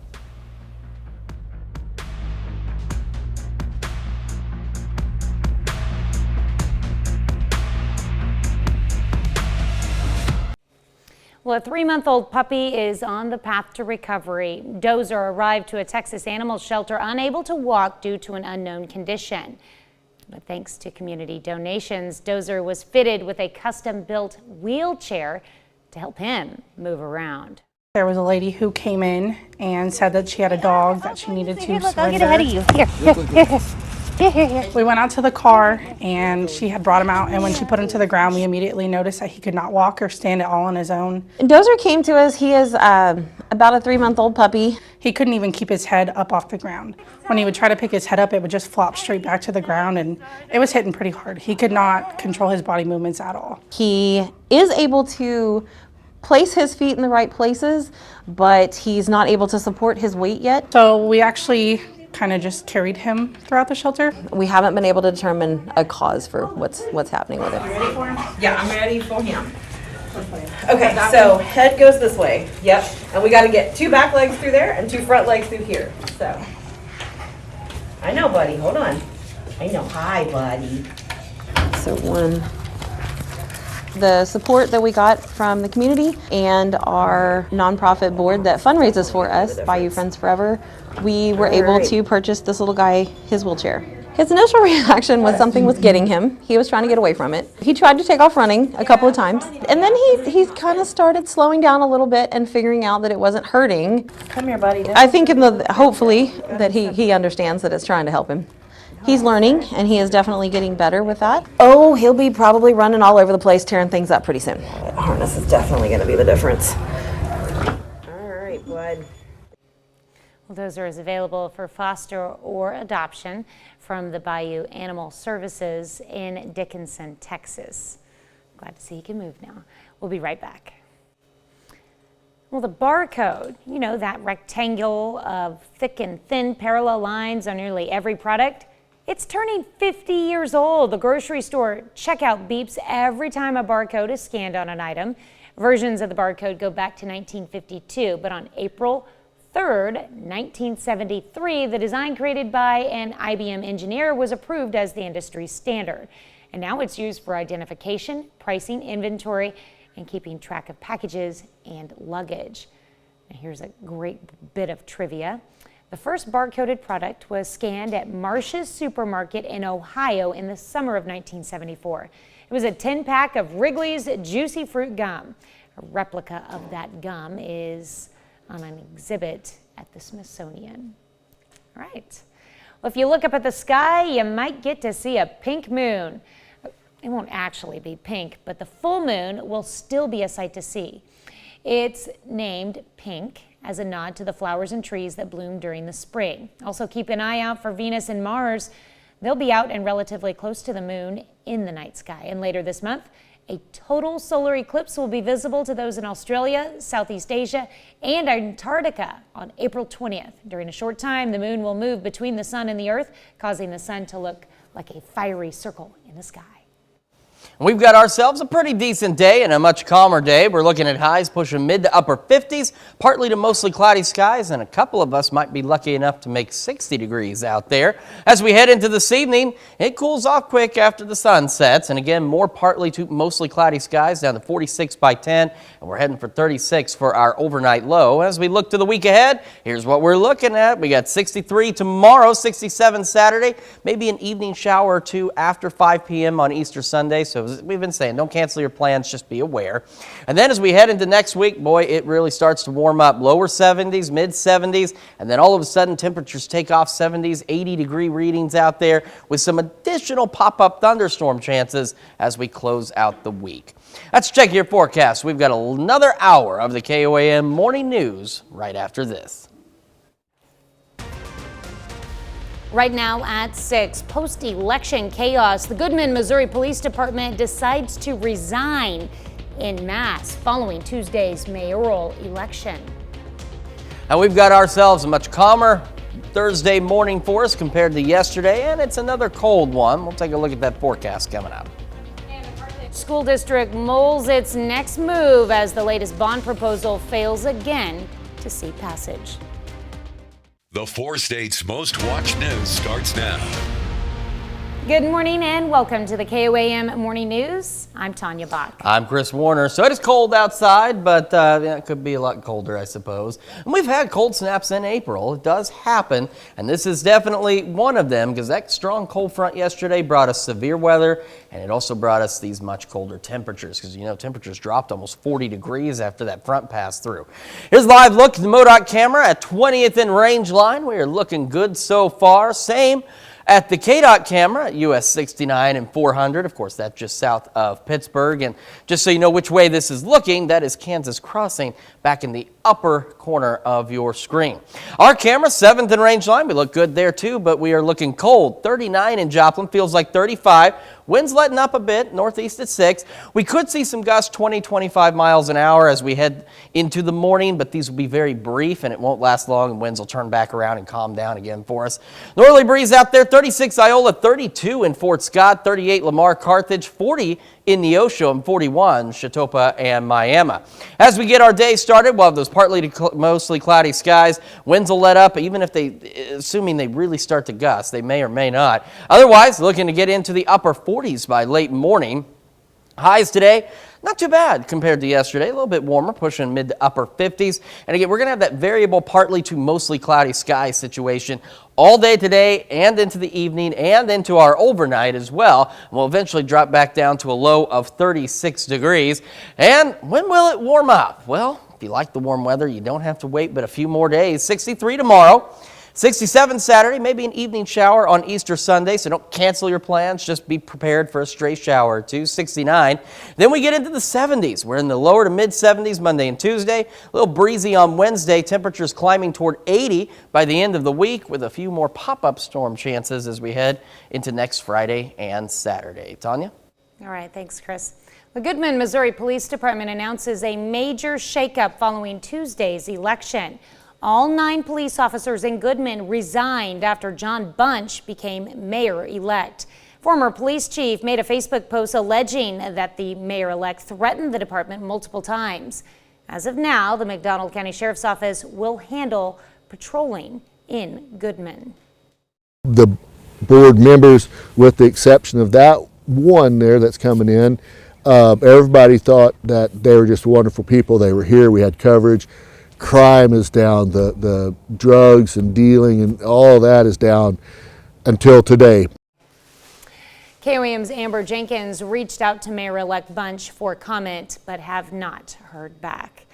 Well, a 3-month-old puppy is on the path to recovery. Dozer arrived to a Texas animal shelter unable to walk due to an unknown condition. But thanks to community donations, Dozer was fitted with a custom-built wheelchair to help him move around. There was a lady who came in and said that she had a dog that she needed to surrender. I'll get ahead of you. Here. We went out to the car and she had brought him out, and when she put him to the ground, we immediately noticed that he could not walk or stand at all on his own. Dozer came to us. He is about a 3-month-old puppy. He couldn't even keep his head up off the ground. When he would try to pick his head up, it would just flop straight back to the ground, and it was hitting pretty hard. He could not control his body movements at all. He is able to place his feet in the right places, but he's not able to support his weight yet. So we actually kind of just carried him throughout the shelter. We haven't been able to determine a cause for what's happening with it. Ready for him? Yeah, I'm ready for him. Okay, so head goes this way. Yep. And we got to get 2 back legs through there and 2 front legs through here. So. I know, buddy. Hold on. I know. Hi, buddy. So the support that we got from the community and our nonprofit board that fundraises for us, Bayou Friends Forever, we were able to purchase this little guy his wheelchair. His initial reaction was something was getting him. He was trying to get away from it. He tried to take off running a couple of times, and then he kind of started slowing down a little bit and figuring out that it wasn't hurting. Come here, buddy. I think hopefully that he understands that it's trying to help him. He's learning, and he is definitely getting better with that. Oh, he'll be probably running all over the place, tearing things up pretty soon. The harness is definitely going to be the difference. All right, bud. Well, Dozer is available for foster or adoption from the Bayou Animal Services in Dickinson, Texas. Glad to see he can move now. We'll be right back. Well, the barcode, you know, that rectangle of thick and thin parallel lines on nearly every product, it's turning 50 years old. The grocery store checkout beeps every time a barcode is scanned on an item. Versions of the barcode go back to 1952, but on April 3rd, 1973, the design created by an IBM engineer was approved as the industry standard. And now it's used for identification, pricing, inventory, and keeping track of packages and luggage. Now here's a great bit of trivia. The first barcoded product was scanned at Marsh's Supermarket in Ohio in the summer of 1974. It was a 10-pack of Wrigley's Juicy Fruit Gum. A replica of that gum is on an exhibit at the Smithsonian. All right. Well, if you look up at the sky, you might get to see a pink moon. It won't actually be pink, but the full moon will still be a sight to see. It's named pink as a nod to the flowers and trees that bloom during the spring. Also keep an eye out for Venus and Mars. They'll be out and relatively close to the moon in the night sky. And later this month, a total solar eclipse will be visible to those in Australia, Southeast Asia, and Antarctica on April 20th. During a short time, the moon will move between the sun and the earth, causing the sun to look like a fiery circle in the sky. We've got ourselves a pretty decent day and a much calmer day. We're looking at highs pushing mid to upper 50s, partly to mostly cloudy skies, and a couple of us might be lucky enough to make 60 degrees out there. As we head into this evening, it cools off quick after the sun sets, and again, more partly to mostly cloudy skies down to 46 by 10, and we're heading for 36 for our overnight low. As we look to the week ahead, here's what we're looking at. We got 63 tomorrow, 67 Saturday, maybe an evening shower or two after 5 p.m. on Easter Sunday. So we've been saying, don't cancel your plans, just be aware. And then as we head into next week, boy, it really starts to warm up. Lower 70s, mid 70s, and then all of a sudden temperatures take off 70s, 80-degree readings out there with some additional pop-up thunderstorm chances as we close out the week. Let's check your forecast. We've got another hour of the KOAM Morning News right after this. Right now at 6, post-election chaos. The Goodman, Missouri Police Department decides to resign en masse following Tuesday's mayoral election. Now we've got ourselves a much calmer Thursday morning for us compared to yesterday, and it's another cold one. We'll take a look at that forecast coming up. School district molds its next move as the latest bond proposal fails again to see passage. The 4 states' most watched news starts now. Good morning and welcome to the KOAM Morning News. I'm Tanya Bach. I'm Chris Warner. So it is cold outside, but it could be a lot colder, I suppose. And we've had cold snaps in April. It does happen, and this is definitely one of them because that strong cold front yesterday brought us severe weather, and it also brought us these much colder temperatures because, you know, temperatures dropped almost 40 degrees after that front passed through. Here's a live look at the MoDOT camera at 20th and Range Line. We are looking good so far. Same at the KDOT camera at US 69 and 400. Of course, that's just south of Pittsburgh. And just so you know which way this is looking, that is Kansas Crossing back in the upper corner of your screen. Our camera, 7th and Range Line, we look good there too, but we are looking cold. 39 in Joplin, feels like 35. Winds letting up a bit, northeast at 6. We could see some gusts 20, 25 miles an hour as we head into the morning, but these will be very brief and it won't last long, and winds will turn back around and calm down again for us. Northerly breeze out there, 36 Iola, 32 in Fort Scott, 38 Lamar Carthage, 40 in Neosho, and 41 Chatopa and Miami. As we get our day started, we'll have those partly to mostly cloudy skies. Winds will let up, even if assuming they really start to gust, they may or may not. Otherwise, looking to get into the upper 40s by late morning. Highs today, not too bad compared to yesterday. A little bit warmer, pushing mid to upper 50s. And again, we're going to have that variable partly to mostly cloudy sky situation all day today and into the evening and into our overnight as well. We'll eventually drop back down to a low of 36 degrees. And when will it warm up? Well, if you like the warm weather, you don't have to wait but a few more days. 63 tomorrow. 67 Saturday, maybe an evening shower on Easter Sunday, so don't cancel your plans. Just be prepared for a stray shower or two. 69. Then we get into the 70s. We're in the lower to mid 70s Monday and Tuesday. A little breezy on Wednesday. Temperatures climbing toward 80 by the end of the week with a few more pop-up storm chances as we head into next Friday and Saturday. Tanya? All right, thanks, Chris. The Goodman, Missouri Police Department announces a major shakeup following Tuesday's election. All 9 police officers in Goodman resigned after John Bunch became mayor-elect. Former police chief made a Facebook post alleging that the mayor-elect threatened the department multiple times. As of now, the McDonald County Sheriff's Office will handle patrolling in Goodman. The board members, with the exception of that one there that's coming in, everybody thought that they were just wonderful people. They were here, we had coverage. crime is down, the drugs and dealing and all that is down until today. KOAM's Amber Jenkins reached out to Mayor-elect Bunch for comment, but have not heard back.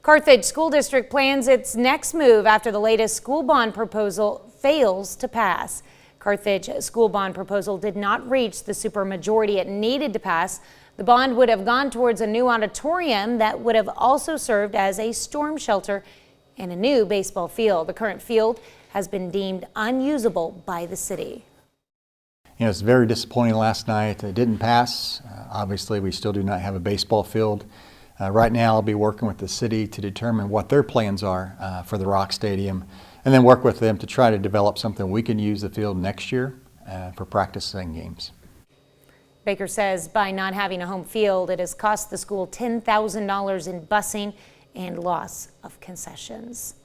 Carthage School District plans its next move after the latest school bond proposal fails to pass. Carthage school bond proposal did not reach the supermajority it needed to pass. The bond would have gone towards a new auditorium that would have also served as a storm shelter and a new baseball field. The current field has been deemed unusable by the city. You know, it's very disappointing last night. It didn't pass. Obviously, we still do not have a baseball field. Right now, I'll be working with the city to determine what their plans are for the Rock Stadium, and then work with them to try to develop something we can use the field next year for practicing games. Baker says by not having a home field, it has cost the school $10,000 in busing and loss of concessions.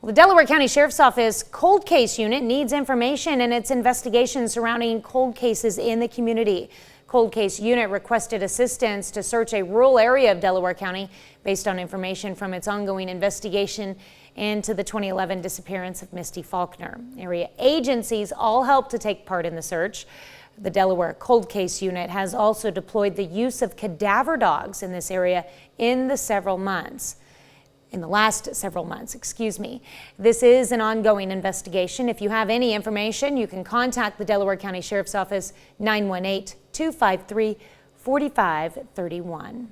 Well, the Delaware County Sheriff's Office Cold Case Unit needs information in its investigation surrounding cold cases in the community. Cold Case Unit requested assistance to search a rural area of Delaware County based on information from its ongoing investigation into the 2011 disappearance of Misty Faulkner. Area agencies all helped to take part in the search. The Delaware Cold Case Unit has also deployed the use of cadaver dogs in this area in the last several months, excuse me. This is an ongoing investigation. If you have any information, you can contact the Delaware County Sheriff's Office 918-253-4531.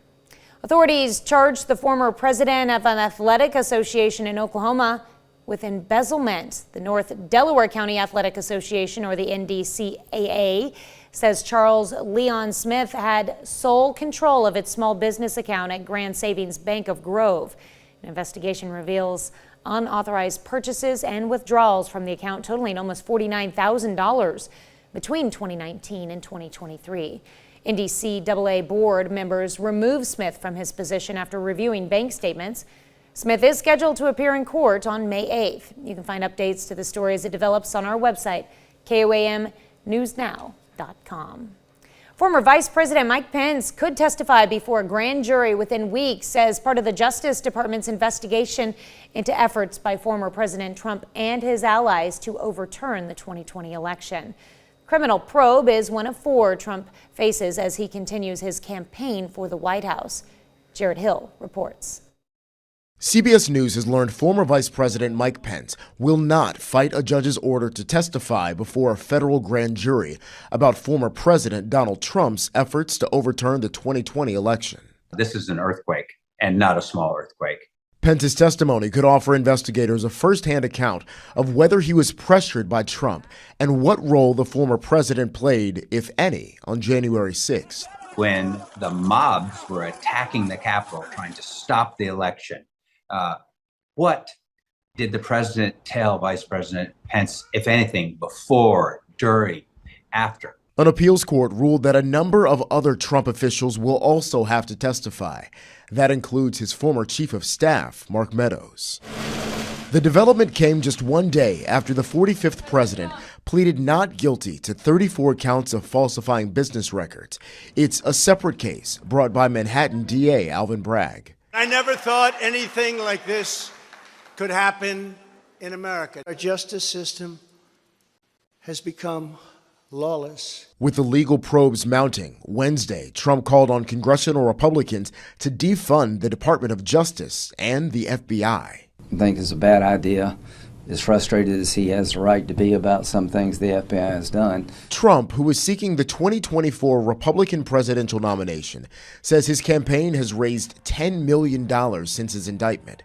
Authorities charged the former president of an athletic association in Oklahoma with embezzlement. The North Delaware County Athletic Association, or the NDCAA, says Charles Leon Smith had sole control of its small business account at Grand Savings Bank of Grove. An investigation reveals unauthorized purchases and withdrawals from the account totaling almost $49,000 between 2019 and 2023. NDCAA board members removed Smith from his position after reviewing bank statements. Smith is scheduled to appear in court on May 8th. You can find updates to the story as it develops on our website, KOAMnewsnow.com. Former Vice President Mike Pence could testify before a grand jury within weeks as part of the Justice Department's investigation into efforts by former President Trump and his allies to overturn the 2020 election. Criminal probe is one of 4 Trump faces as he continues his campaign for the White House. Jared Hill reports. CBS News has learned former Vice President Mike Pence will not fight a judge's order to testify before a federal grand jury about former President Donald Trump's efforts to overturn the 2020 election. This is an earthquake, and not a small earthquake. Pence's testimony could offer investigators a first-hand account of whether he was pressured by Trump and what role the former president played, if any, on January 6th. When the mobs were attacking the Capitol, trying to stop the election, what did the president tell Vice President Pence, if anything, before, during, after? An appeals court ruled that a number of other Trump officials will also have to testify. That includes his former chief of staff, Mark Meadows. The development came just one day after the 45th president pleaded not guilty to 34 counts of falsifying business records. It's a separate case brought by Manhattan DA Alvin Bragg. I never thought anything like this could happen in America. Our justice system has become lawless. With the legal probes mounting, Wednesday, Trump called on congressional Republicans to defund the Department of Justice and the FBI. I think it's a bad idea. As frustrated as he has the right to be about some things the FBI has done. Trump, who is seeking the 2024 Republican presidential nomination, says his campaign has raised $10 million since his indictment.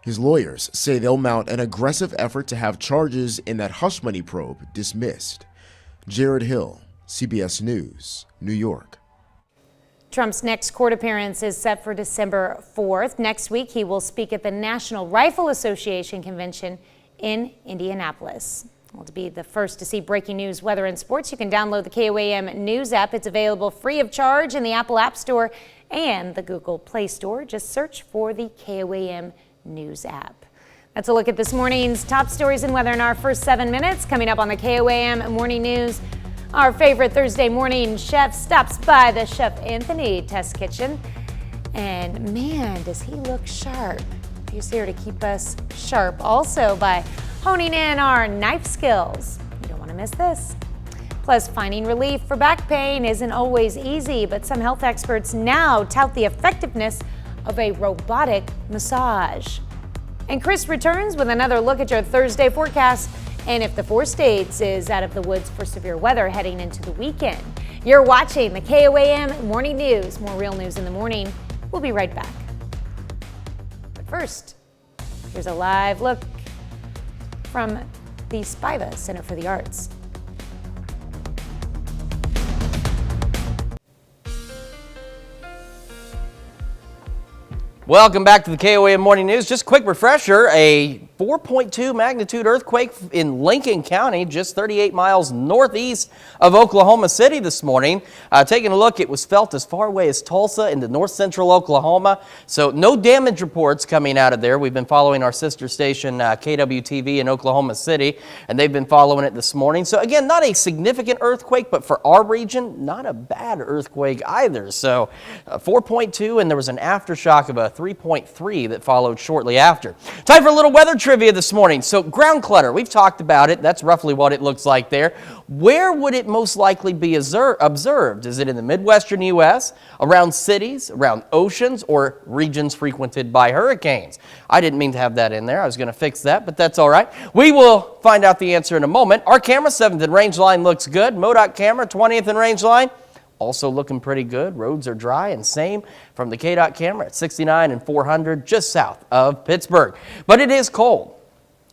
His lawyers say they'll mount an aggressive effort to have charges in that hush money probe dismissed. Jared Hill, CBS News, New York. Trump's next court appearance is set for December 4th. Next week, he will speak at the National Rifle Association Convention in Indianapolis. Well, to be the first to see breaking news, weather, and sports, you can download the KOAM News app. It's available free of charge in the Apple App Store and the Google Play Store. Just search for the KOAM News app. That's a look at this morning's top stories and weather in our first 7 minutes. Coming up on the KOAM Morning News, our favorite Thursday morning chef stops by the Chef Anthony Test Kitchen. And man, does he look sharp. He's here to keep us sharp. Also by honing in our knife skills. You don't want to miss this. Plus, finding relief for back pain isn't always easy, but some health experts now tout the effectiveness of a robotic massage. And Chris returns with another look at your Thursday forecast and if the 4 states is out of the woods for severe weather heading into the weekend. You're watching the KOAM Morning News. More real news in the morning. We'll be right back. But first, here's a live look from the Spiva Center for the Arts. Welcome back to the KOAM Morning News. Just a quick refresher, a 4.2 magnitude earthquake in Lincoln County, just 38 miles northeast of Oklahoma City this morning. Taking a look, it was felt as far away as Tulsa into north central Oklahoma. So no damage reports coming out of there. We've been following our sister station KWTV in Oklahoma City, and they've been following it this morning. So again, not a significant earthquake, but for our region, not a bad earthquake either. So 4.2, and there was an aftershock of a 3.3 that followed shortly after. Time for a little weather trivia this morning. So ground clutter, we've talked about it. That's roughly what it looks like there. Where would it most likely be observed? Is it in the Midwestern U.S., around cities, around oceans, or regions frequented by hurricanes? I didn't mean to have that in there. I was going to fix that, but that's all right. We will find out the answer in a moment. Our camera, 7th and range line, looks good. MoDOT camera, 20th and range line, also looking pretty good. Roads are dry, and same from the KDOT camera at 69 and 400 just south of Pittsburgh. But it is cold.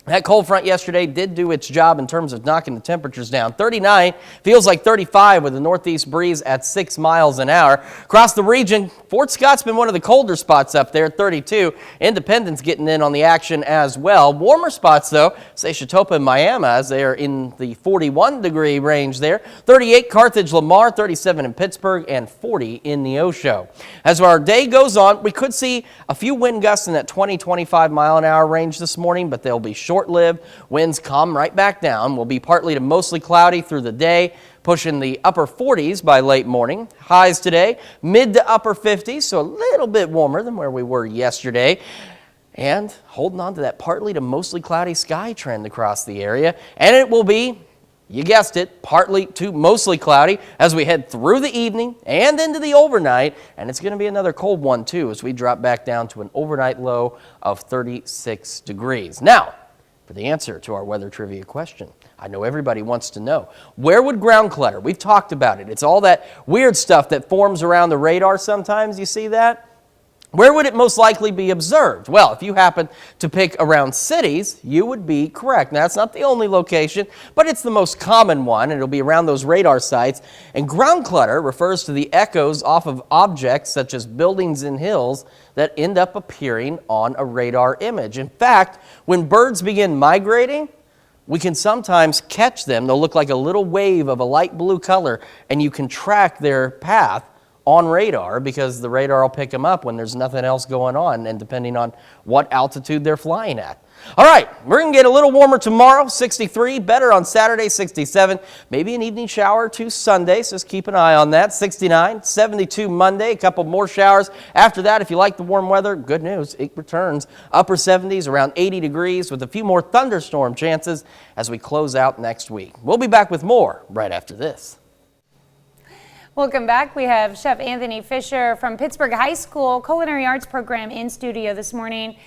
That cold front yesterday did do its job in terms of knocking the temperatures down. 39 feels like 35 with a northeast breeze at 6 miles an hour. Across the region, Fort Scott's been one of the colder spots up there, 32. Independence getting in on the action as well. Warmer spots, though, say Chatopa and Miami, as they are in the 41-degree range there. 38 Carthage, Lamar, 37 in Pittsburgh, and 40 in Neosho. As our day goes on, we could see a few wind gusts in that 20-25 mile an hour range this morning, but they'll be short-lived. Winds come right back down. Will be partly to mostly cloudy through the day, pushing the upper 40s by late morning. Highs today, mid to upper 50s, so a little bit warmer than where we were yesterday. And holding on to that partly to mostly cloudy sky trend across the area. And it will be, you guessed it, partly to mostly cloudy as we head through the evening and into the overnight. And it's going to be another cold one, too, as we drop back down to an overnight low of 36 degrees. Now, for the answer to our weather trivia question, I know everybody wants to know, where would ground clutter? We've talked about it. It's all that weird stuff that forms around the radar sometimes. You see that? Where would it most likely be observed? Well, if you happen to pick around cities, you would be correct. Now, that's not the only location, but it's the most common one, and it'll be around those radar sites. And ground clutter refers to the echoes off of objects such as buildings and hills that end up appearing on a radar image. In fact, when birds begin migrating, we can sometimes catch them. They'll look like a little wave of a light blue color, and you can track their path on radar because the radar will pick them up when there's nothing else going on, and depending on what altitude they're flying at. All right, we're going to get a little warmer tomorrow, 63, better on Saturday, 67, maybe an evening shower to Sunday, so just keep an eye on that, 69, 72 Monday, a couple more showers. After that, if you like the warm weather, good news, it returns upper 70s, around 80 degrees with a few more thunderstorm chances as we close out next week. We'll be back with more right after this. Welcome back. We have Chef Anthony Fisher from Pittsburgh High School Culinary Arts Program in studio this morning.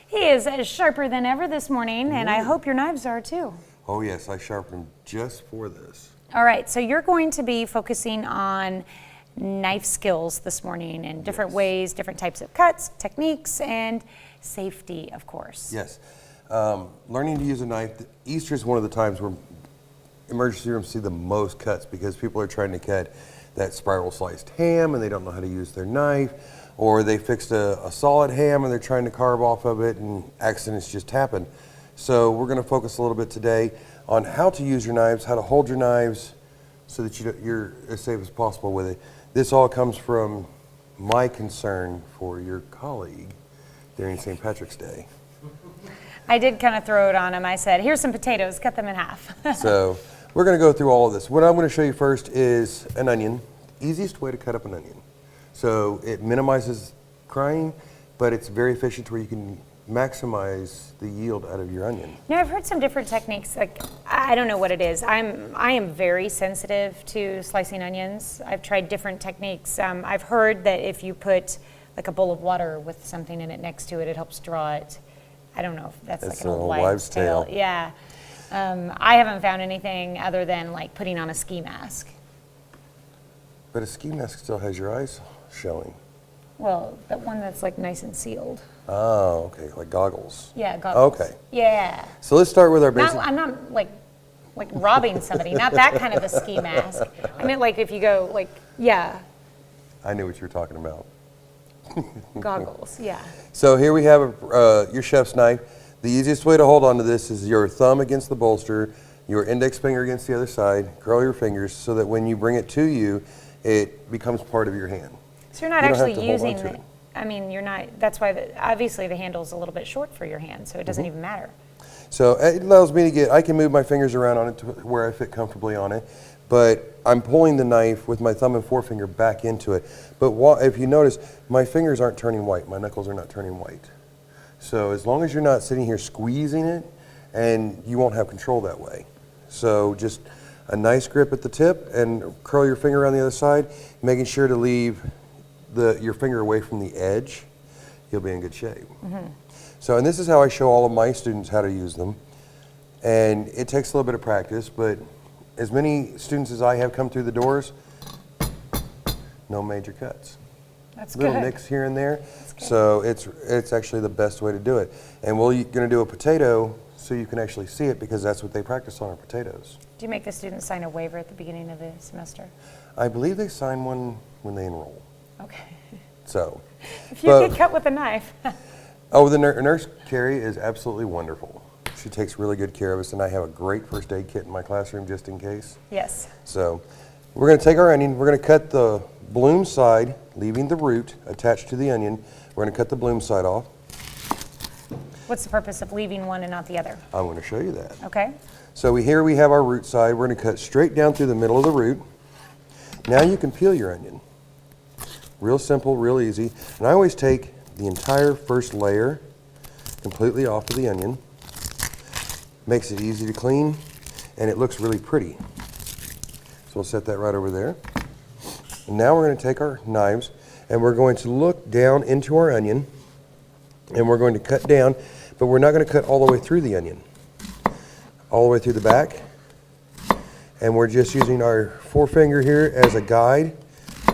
He is sharper than ever this morning, and I hope your knives are too. Oh yes, I sharpened just for this. All right, so you're going to be focusing on knife skills this morning in different ways, different types of cuts, techniques, and safety, of course. Yes. Learning to use a knife. Easter is one of the times where emergency rooms see the most cuts because people are trying to cut that spiral sliced ham and they don't know how to use their knife, or they fixed a solid ham and they're trying to carve off of it and accidents just happen. So we're going to focus a little bit today on how to use your knives, how to hold your knives so that you're as safe as possible with it. This all comes from my concern for your colleague during St. Patrick's Day. I did kind of throw it on him. I said, here's some potatoes, cut them in half. So we're going to go through all of this. What I'm going to show you first is an onion. Easiest way to cut up an onion. So it minimizes crying, but it's very efficient where you can maximize the yield out of your onion. I've heard some different techniques. Like, I don't know what it is. I am very sensitive to slicing onions. I've tried different techniques. I've heard that if you put like a bowl of water with something in it next to it, it helps draw it. I don't know if that's like an old wives' tale. Yeah. I haven't found anything other than like putting on a ski mask. But a ski mask still has your eyes showing. Well, that one that's like nice and sealed. Oh, okay, like goggles. Yeah, goggles. Okay. Yeah. So let's start with our basic. I'm not like robbing somebody, not that kind of a ski mask. I meant like if you go like, yeah. I knew what you were talking about. Goggles, yeah. So here we have your chef's knife. The easiest way to hold on to this is your thumb against the bolster, your index finger against the other side, curl your fingers so that when you bring it to you, it becomes part of your hand. So you're not actually using the, I mean, you're not, that's why obviously the handle's a little bit short for your hand, so it doesn't even matter. So it allows me to I can move my fingers around on it to where I fit comfortably on it, but I'm pulling the knife with my thumb and forefinger back into it. But if you notice, my fingers aren't turning white, my knuckles are not turning white. So as long as you're not sitting here squeezing it, and you won't have control that way. So just a nice grip at the tip and curl your finger around the other side, making sure to leave your finger away from the edge, you'll be in good shape. So, and this is how I show all of my students how to use them. And it takes a little bit of practice, but as many students as I have come through the doors, no major cuts. That's little good. nicks here and there. So it's actually the best way to do it. And we're going to do a potato so you can actually see it because that's what they practice on, are potatoes. Do you make the students sign a waiver at the beginning of the semester? I believe they sign one when they enroll. Okay. So. If you get cut with a knife. Oh, the nurse, Carrie, is absolutely wonderful. She takes really good care of us, and I have a great first aid kit in my classroom just in case. Yes. So we're going to take our onion, we're going to cut the bloom side, leaving the root attached to the onion. We're going to cut the bloom side off. What's the purpose of leaving one and not the other? I'm going to show you that. Okay. So here we have our root side. We're going to cut straight down through the middle of the root. Now you can peel your onion. Real simple, real easy. And I always take the entire first layer completely off of the onion. Makes it easy to clean, and it looks really pretty. So we'll set that right over there. And now we're going to take our knives, and we're going to look down into our onion, and we're going to cut down, but we're not going to cut all the way through the onion. All the way through the back. And we're just using our forefinger here as a guide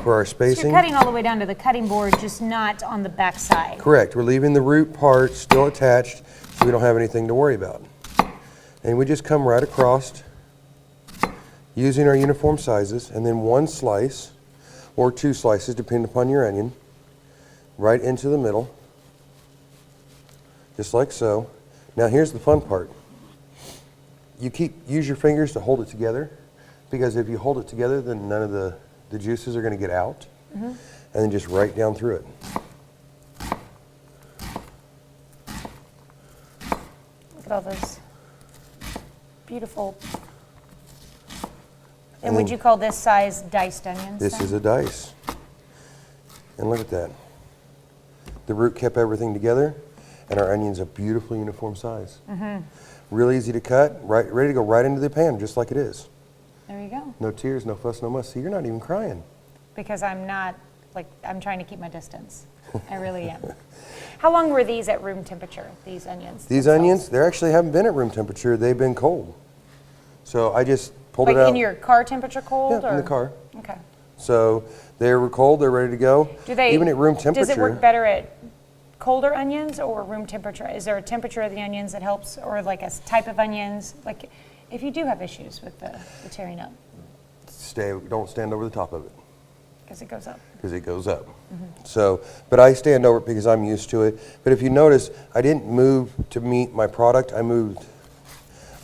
for our spacing. So you're cutting all the way down to the cutting board, just not on the back side. Correct. We're leaving the root part still attached, so we don't have anything to worry about. And we just come right across using our uniform sizes, and then one slice or two slices, depending upon your onion, right into the middle, just like so. Now here's the fun part. You use your fingers to hold it together, because if you hold it together, then none of the juices are going to get out. And then just right down through it. Look at all those beautiful. And would you call this size diced onions? This is a dice. And look at that. The root kept everything together, and our onion's a beautiful uniform size. Real easy to cut, ready to go right into the pan, just like it is. There you go. No tears, no fuss, no muss. See, you're not even crying. Because I'm not, I'm trying to keep my distance. I really am. How long were these at room temperature, these onions? These onions, they actually haven't been at room temperature. They've been cold. So I just pulled it out. In your car temperature cold? Yeah, in the car. Okay. So they were cold, they're ready to go. Even at room temperature. Does it work better at colder onions or room temperature? Is there a temperature of the onions that helps, or like a type of onions? Like if you do have issues with the tearing up. Don't stand over the top of it. Because it goes up. Because it goes up. So, but I stand over it because I'm used to it. But if you notice, I didn't move to meet my product. I moved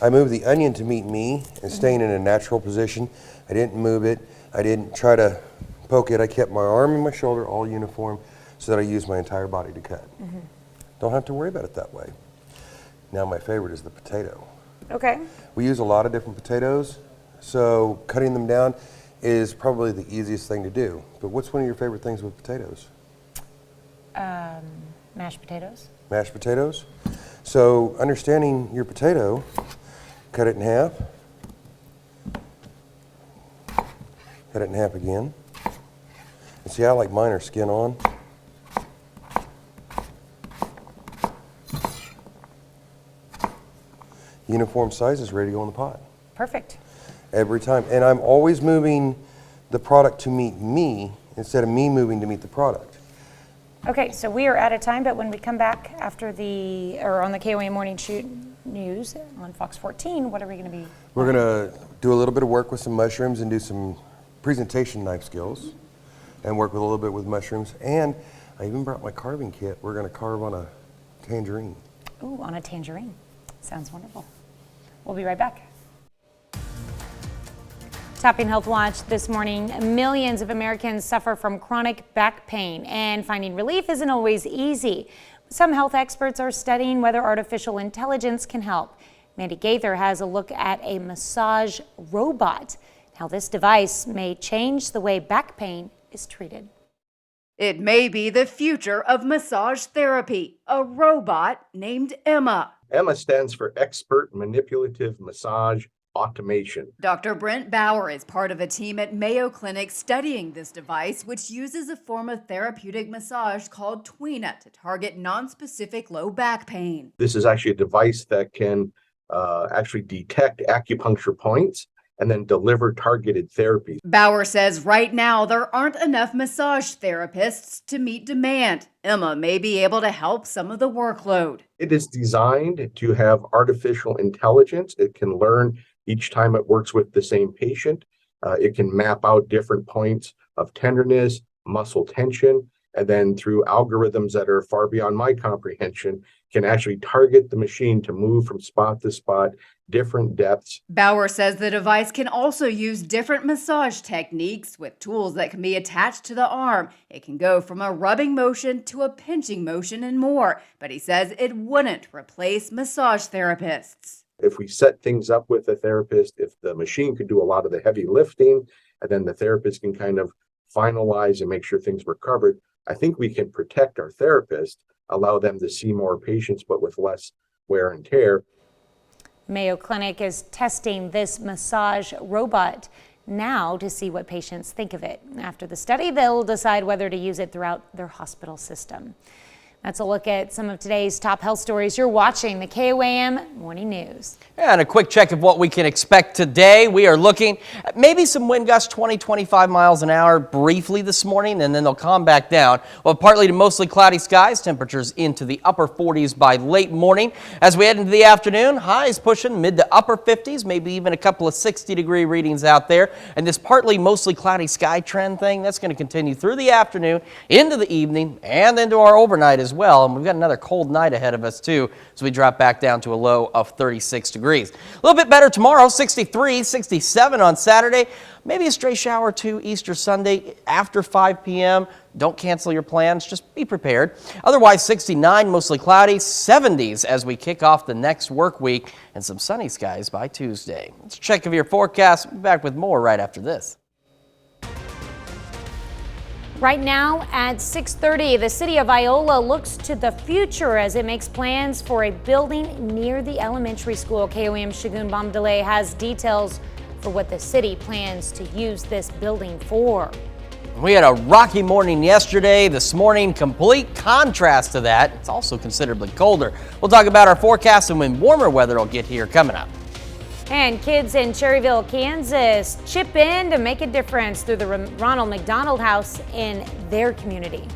the onion to meet me and staying in a natural position. I didn't move it. I didn't try to poke it. I kept my arm and my shoulder all uniform so that I used my entire body to cut. Don't have to worry about it that way. Now my favorite is the potato. Okay. We use a lot of different potatoes, so cutting them down is probably the easiest thing to do. But what's one of your favorite things with potatoes? Mashed potatoes. Mashed potatoes. So understanding your potato, cut it in half. Cut it in half again. And see, I like mine are skin on. Uniform sizes, ready to go in the pot. Perfect. Every time. And I'm always moving the product to meet me instead of me moving to meet the product. Okay, so we are out of time, but when we come back after on the KOAM Morning Shoot News on Fox 14, what are we going to be? We're going to do a little bit of work with some mushrooms and do some presentation knife skills and work with a little bit with mushrooms. And I even brought my carving kit. We're going to carve on a tangerine. Ooh, on a tangerine. Sounds wonderful. We'll be right back. Topping Health Watch this morning, millions of Americans suffer from chronic back pain, and finding relief isn't always easy. Some health experts are studying whether artificial intelligence can help. Mandy Gaither has a look at a massage robot, how this device may change the way back pain is treated. It may be the future of massage therapy. A robot named Emma. EMMA stands for Expert Manipulative Massage Automation. Dr. Brent Bauer is part of a team at Mayo Clinic studying this device, which uses a form of therapeutic massage called Tweena to target nonspecific low back pain. This is actually a device that can actually detect acupuncture points and then deliver targeted therapy. Bauer says right now there aren't enough massage therapists to meet demand. Emma may be able to help some of the workload. It is designed to have artificial intelligence. It can learn each time it works with the same patient. It can map out different points of tenderness, muscle tension, and then through algorithms that are far beyond my comprehension, can actually target the machine to move from spot to spot, different depths. Bauer says the device can also use different massage techniques with tools that can be attached to the arm. It can go from a rubbing motion to a pinching motion and more, but he says it wouldn't replace massage therapists. If we set things up with a therapist, if the machine could do a lot of the heavy lifting, and then the therapist can kind of finalize and make sure things were covered, I think we can protect our therapist, allow them to see more patients, but with less wear and tear. Mayo Clinic is testing this massage robot now to see what patients think of it. After the study, they'll decide whether to use it throughout their hospital system. That's a look at some of today's top health stories. You're watching the KOAM Morning News. And a quick check of what we can expect today. We are looking at maybe some wind gusts 20-25 miles an hour briefly this morning, and then they'll calm back down. Well, partly to mostly cloudy skies, temperatures into the upper 40s by late morning. As we head into the afternoon, highs pushing mid to upper 50s, maybe even a couple of 60-degree readings out there. And this partly mostly cloudy sky trend thing, that's going to continue through the afternoon, into the evening, and into our overnight as well. And we've got another cold night ahead of us too, so we drop back down to a low of 36 degrees. A little bit better tomorrow, 63, 67 on Saturday. Maybe a stray shower or two Easter Sunday after 5 p.m. Don't cancel your plans, just be prepared. Otherwise, 69, mostly cloudy, 70s as we kick off the next work week, and some sunny skies by Tuesday. Let's check of your forecast. We'll be back with more right after this. Right now at 6:30, the city of Iola looks to the future as it makes plans for a building near the elementary school. KOAM Shagun Bomdale has details for what the city plans to use this building for. We had a rocky morning yesterday. This morning, complete contrast to that. It's also considerably colder. We'll talk about our forecast and when warmer weather will get here coming up. And kids in Cherryville, Kansas chip in to make a difference through the Ronald McDonald House in their community.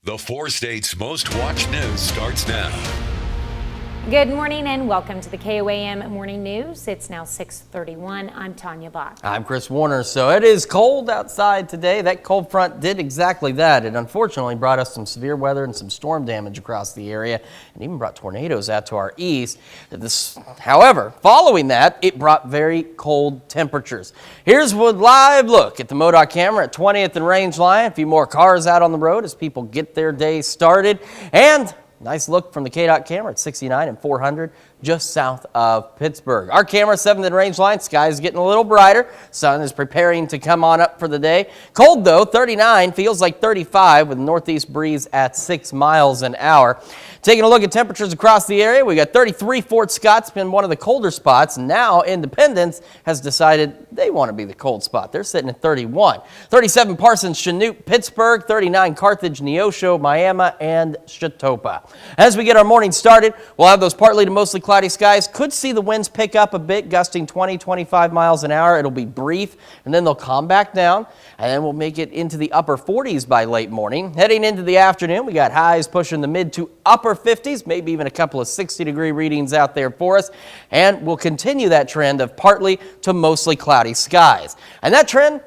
The 4 states' most watched news starts now. Good morning and welcome to the KOAM Morning News. It's now 6:31. I'm Tanya Bach. I'm Chris Warner. So it is cold outside today. That cold front did exactly that. It unfortunately brought us some severe weather and some storm damage across the area and even brought tornadoes out to our east. However, following that, it brought very cold temperatures. Here's a live look at the MoDOT camera at 20th and Range Line. A few more cars out on the road as people get their day started. And nice look from the KDOT camera at 69 and 400. just south of Pittsburgh. Our camera 7th and range line. Sky is getting a little brighter. Sun is preparing to come on up for the day. Cold though, 39, feels like 35 with northeast breeze at 6 miles an hour. Taking a look at temperatures across the area, we got 33 Fort Scott's been one of the colder spots. Now Independence has decided they want to be the cold spot. They're sitting at 31. 37 Parsons, Chanute, Pittsburgh, 39 Carthage, Neosho, Miami, and Chetopa. As we get our morning started, we'll have those partly to mostly cloudy skies. Could see the winds pick up a bit, gusting 20-25 miles an hour. It'll be brief, and then they'll calm back down, and then we'll make it into the upper 40s by late morning. Heading into the afternoon, we got highs pushing the mid to upper 50s, maybe even a couple of 60-degree readings out there for us, and we'll continue that trend of partly to mostly cloudy skies. And that trend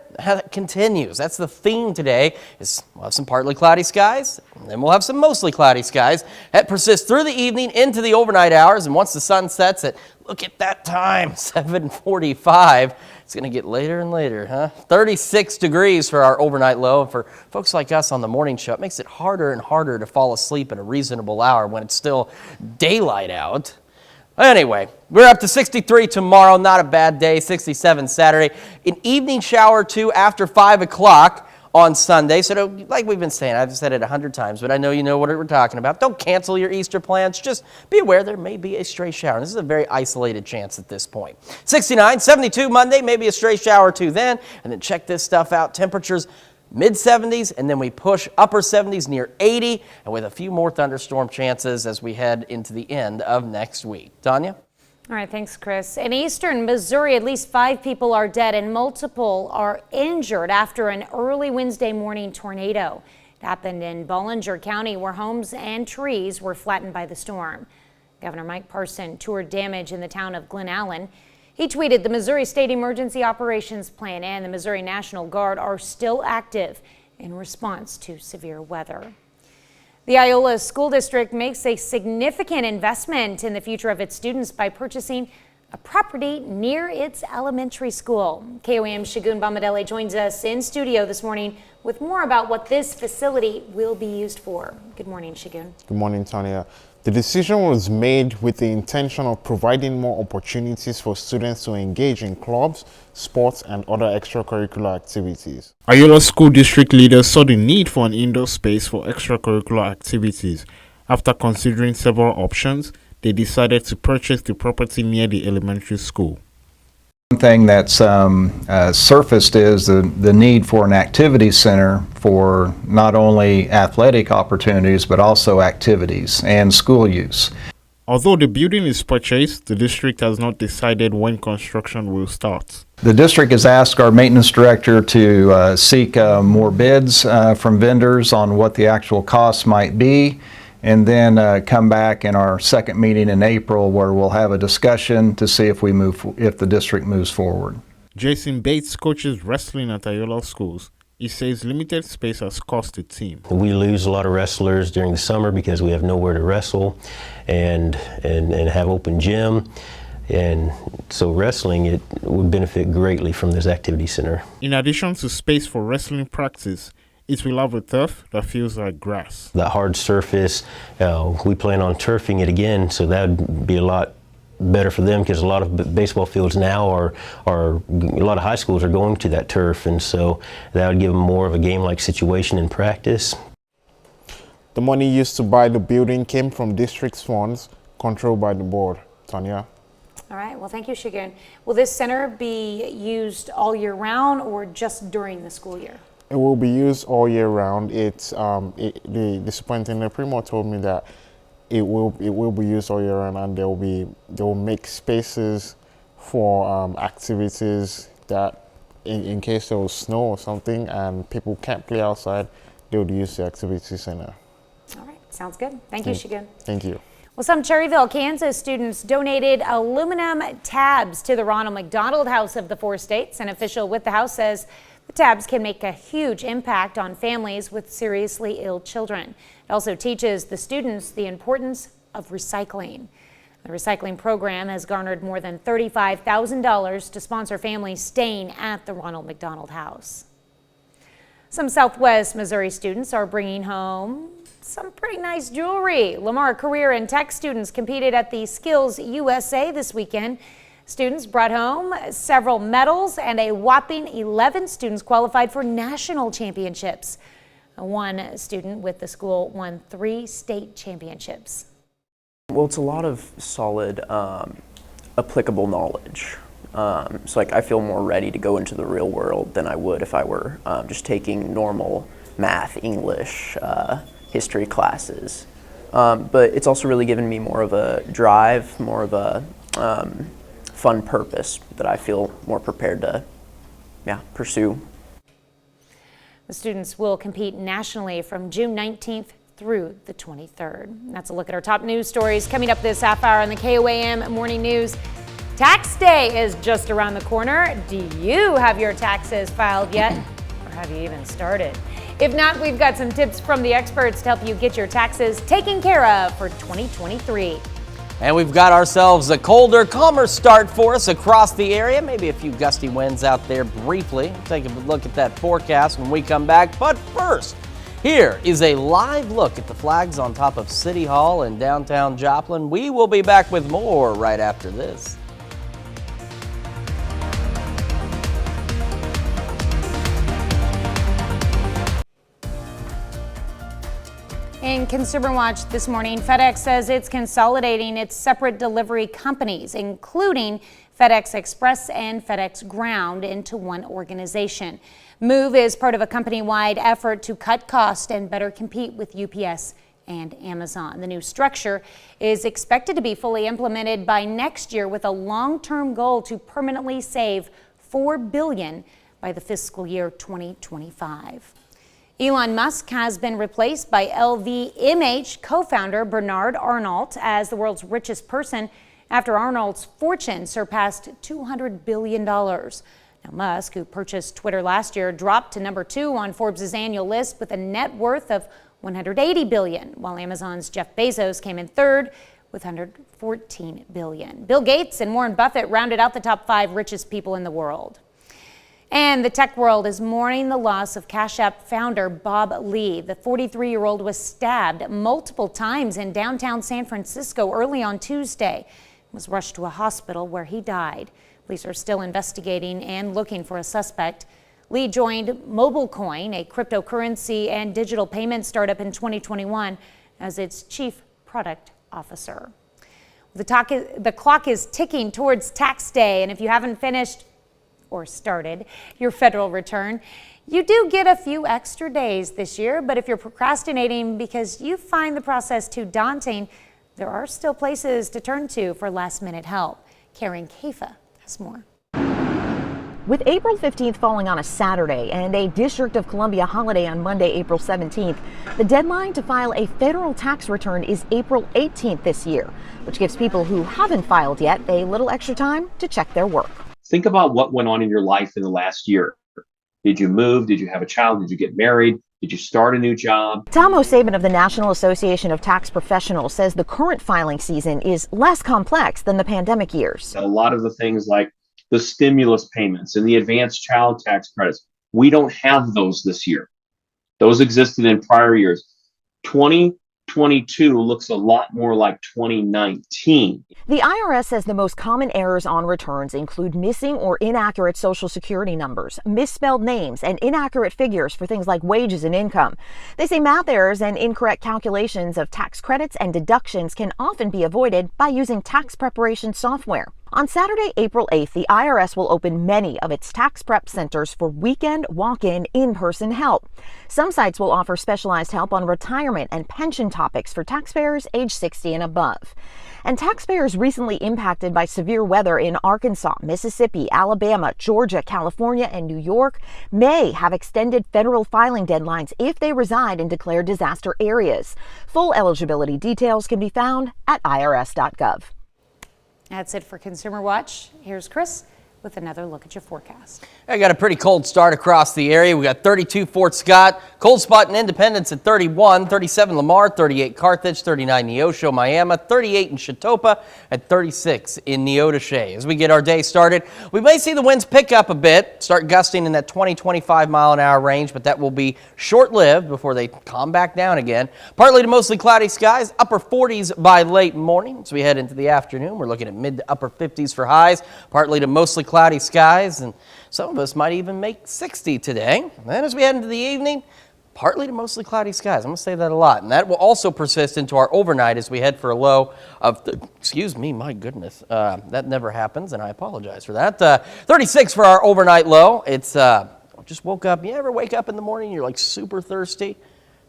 continues. That's the theme today, is we'll have some partly cloudy skies, and then we'll have some mostly cloudy skies. That persists through the evening into the overnight hours, and once the sun sets at, look at that time, 7:45, it's going to get later and later, huh? 36 degrees for our overnight low. And for folks like us on the morning show, it makes it harder and harder to fall asleep at a reasonable hour when it's still daylight out. Anyway, we're up to 63 tomorrow. Not a bad day. 67 Saturday. An evening shower, too, after 5 o'clock on Sunday. So like we've been saying, I've said it 100 times, but I know you know what we're talking about. Don't cancel your Easter plans. Just be aware there may be a stray shower. This is a very isolated chance at this point. 69, 72 Monday, maybe a stray shower or two then. And then check this stuff out. Temperatures mid-70s, and then we push upper 70s near 80, and with a few more thunderstorm chances as we head into the end of next week. Tanya? All right, thanks, Chris. In eastern Missouri, at least 5 people are dead and multiple are injured after an early Wednesday morning tornado. It happened in Bollinger County, where homes and trees were flattened by the storm. Governor Mike Parson toured damage in the town of Glen Allen. He tweeted, the Missouri State Emergency Operations Plan and the Missouri National Guard are still active in response to severe weather. The Iola School District makes a significant investment in the future of its students by purchasing a property near its elementary school. KOAM Shagun Bombadele joins us in studio this morning with more about what this facility will be used for. Good morning, Shagun. Good morning, Tanya. The decision was made with the intention of providing more opportunities for students to engage in clubs, sports, and other extracurricular activities. Iola School District leaders saw the need for an indoor space for extracurricular activities. After considering several options, they decided to purchase the property near the elementary school. One thing that's surfaced is the need for an activity center for not only athletic opportunities but also activities and school use. Although the building is purchased, the district has not decided when construction will start. The district has asked our maintenance director to seek more bids from vendors on what the actual costs might be, and then come back in our second meeting in April where we'll have a discussion to see if the district moves forward. Jason Bates coaches wrestling at Iola schools. He says limited space has cost the team. We lose a lot of wrestlers during the summer because we have nowhere to wrestle and have open gym. And so wrestling, it would benefit greatly from this activity center. In addition to space for wrestling practice, it will have a turf that feels like grass. That hard surface, we plan on turfing it again, so that would be a lot better for them because a lot of baseball fields now are a lot of high schools are going to that turf, and so that would give them more of a game-like situation in practice. The money used to buy the building came from district funds controlled by the board. Tanya? All right, well, thank you, Shagun. Will this center be used all year round or just during the school year? It will be used all year round. The superintendent Primo told me that it will be used all year round, and they'll make spaces for activities that in case there was snow or something and people can't play outside, they would use the activity center. All right, sounds good. Thank you, Shagun. Thank you. Well, some Cherryville, Kansas students donated aluminum tabs to the Ronald McDonald House of the Four States. An official with the house says the tabs can make a huge impact on families with seriously ill children. It also teaches the students the importance of recycling. The recycling program has garnered more than $35,000 to sponsor families staying at the Ronald McDonald House. Some Southwest Missouri students are bringing home some pretty nice jewelry. Lamar career and tech students competed at the Skills USA this weekend. Students brought home several medals, and a whopping 11 students qualified for national championships. One student with the school won 3 state championships. Well, it's a lot of solid, applicable knowledge. So I feel more ready to go into the real world than I would if I were just taking normal math, English, history classes. But it's also really given me more of a drive, more of a fun purpose that I feel more prepared to pursue. The students will compete nationally from June 19th through the 23rd. That's a look at our top news stories coming up this half hour on the KOAM Morning News. Tax day is just around the corner. Do you have your taxes filed yet? Or have you even started? If not, we've got some tips from the experts to help you get your taxes taken care of for 2023. And we've got ourselves a colder, calmer start for us across the area. Maybe a few gusty winds out there briefly. Take a look at that forecast when we come back. But first, here is a live look at the flags on top of City Hall in downtown Joplin. We will be back with more right after this. In Consumer Watch this morning, FedEx says it's consolidating its separate delivery companies, including FedEx Express and FedEx Ground, into one organization. Move is part of a company-wide effort to cut costs and better compete with UPS and Amazon. The new structure is expected to be fully implemented by next year, with a long-term goal to permanently save $4 billion by the fiscal year 2025. Elon Musk has been replaced by LVMH co-founder Bernard Arnault as the world's richest person after Arnault's fortune surpassed $200 billion. Now, Musk, who purchased Twitter last year, dropped to number 2 on Forbes' annual list with a net worth of $180 billion, while Amazon's Jeff Bezos came in third with $114 billion. Bill Gates and Warren Buffett rounded out the top 5 richest people in the world. And the tech world is mourning the loss of Cash App founder Bob Lee. The 43-year-old was stabbed multiple times in downtown San Francisco early on Tuesday. He was rushed to a hospital where he died. Police are still investigating and looking for a suspect. Lee joined MobileCoin, a cryptocurrency and digital payment startup, in 2021 as its chief product officer. The clock is ticking towards tax day, and if you haven't finished or started your federal return, you do get a few extra days this year. But if you're procrastinating because you find the process too daunting, there are still places to turn to for last-minute help. Karen Kafa has more. With April 15th falling on a Saturday and a District of Columbia holiday on Monday, April 17th, the deadline to file a federal tax return is April 18th this year, which gives people who haven't filed yet a little extra time to check their work. Think about what went on in your life in the last year. Did you move? Did you have a child? Did you get married? Did you start a new job? Tom O'Sabin of the National Association of Tax Professionals says the current filing season is less complex than the pandemic years. A lot of the things like the stimulus payments and the advanced child tax credits, we don't have those this year. Those existed in prior years. 2022 looks a lot more like 2019. The IRS says the most common errors on returns include missing or inaccurate Social Security numbers, misspelled names, and inaccurate figures for things like wages and income. They say math errors and incorrect calculations of tax credits and deductions can often be avoided by using tax preparation software. On Saturday, April 8th, the IRS will open many of its tax prep centers for weekend walk-in, in-person help. Some sites will offer specialized help on retirement and pension topics for taxpayers age 60 and above. And taxpayers recently impacted by severe weather in Arkansas, Mississippi, Alabama, Georgia, California, and New York may have extended federal filing deadlines if they reside in declared disaster areas. Full eligibility details can be found at irs.gov. That's it for Consumer Watch. Here's Chris with another look at your forecast. I got a pretty cold start across the area. We got 32 Fort Scott, cold spot in Independence at 31, 37 Lamar, 38 Carthage, 39 Neosho, Miami, 38 in Chautauqua, and 36 in Neodesha. As we get our day started, we may see the winds pick up a bit, start gusting in that 20-25 mile an hour range, but that will be short-lived before they calm back down again. Partly to mostly cloudy skies, upper 40s by late morning. As we head into the afternoon, we're looking at mid to upper 50s for highs, partly to mostly cloudy skies, and some of us might even make 60 today. And then as we head into the evening, partly to mostly cloudy skies. I'm going to say that a lot. And that will also persist into our overnight as we head for a low of, excuse me, my goodness. That never happens, and I apologize for that. 36 for our overnight low. It's just woke up. You ever wake up in the morning, you're like super thirsty?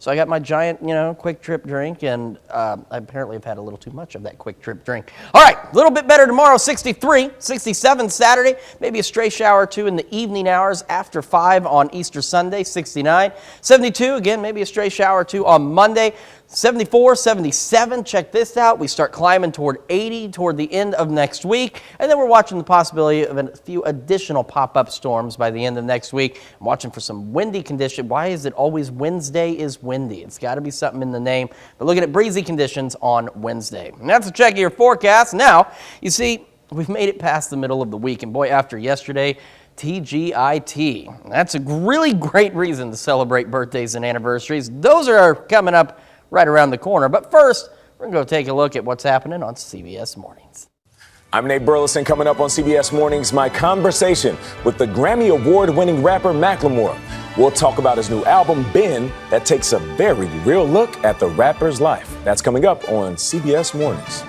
So I got my giant, Quick Trip drink, and I apparently have had a little too much of that Quick Trip drink. All right, a little bit better tomorrow, 63, 67 Saturday, maybe a stray shower or two in the evening hours after 5 on Easter Sunday, 69, 72, again, maybe a stray shower or two on Monday, 74, 77, check this out. We start climbing toward 80 toward the end of next week, and then we're watching the possibility of a few additional pop-up storms by the end of next week. I'm watching for some windy condition. Why is it always Wednesday is windy? It's got to be something in the name. But looking at breezy conditions on Wednesday. And that's a check of your forecast. Now, you see, we've made it past the middle of the week, and boy, after yesterday, TGIT. That's a really great reason to celebrate birthdays and anniversaries. Those are coming up right around the corner. But first, we're going to go take a look at what's happening on CBS Mornings. I'm Nate Burleson. Coming up on CBS Mornings, my conversation with the Grammy Award-winning rapper Macklemore. We'll talk about his new album, Ben, that takes a very real look at the rapper's life. That's coming up on CBS Mornings.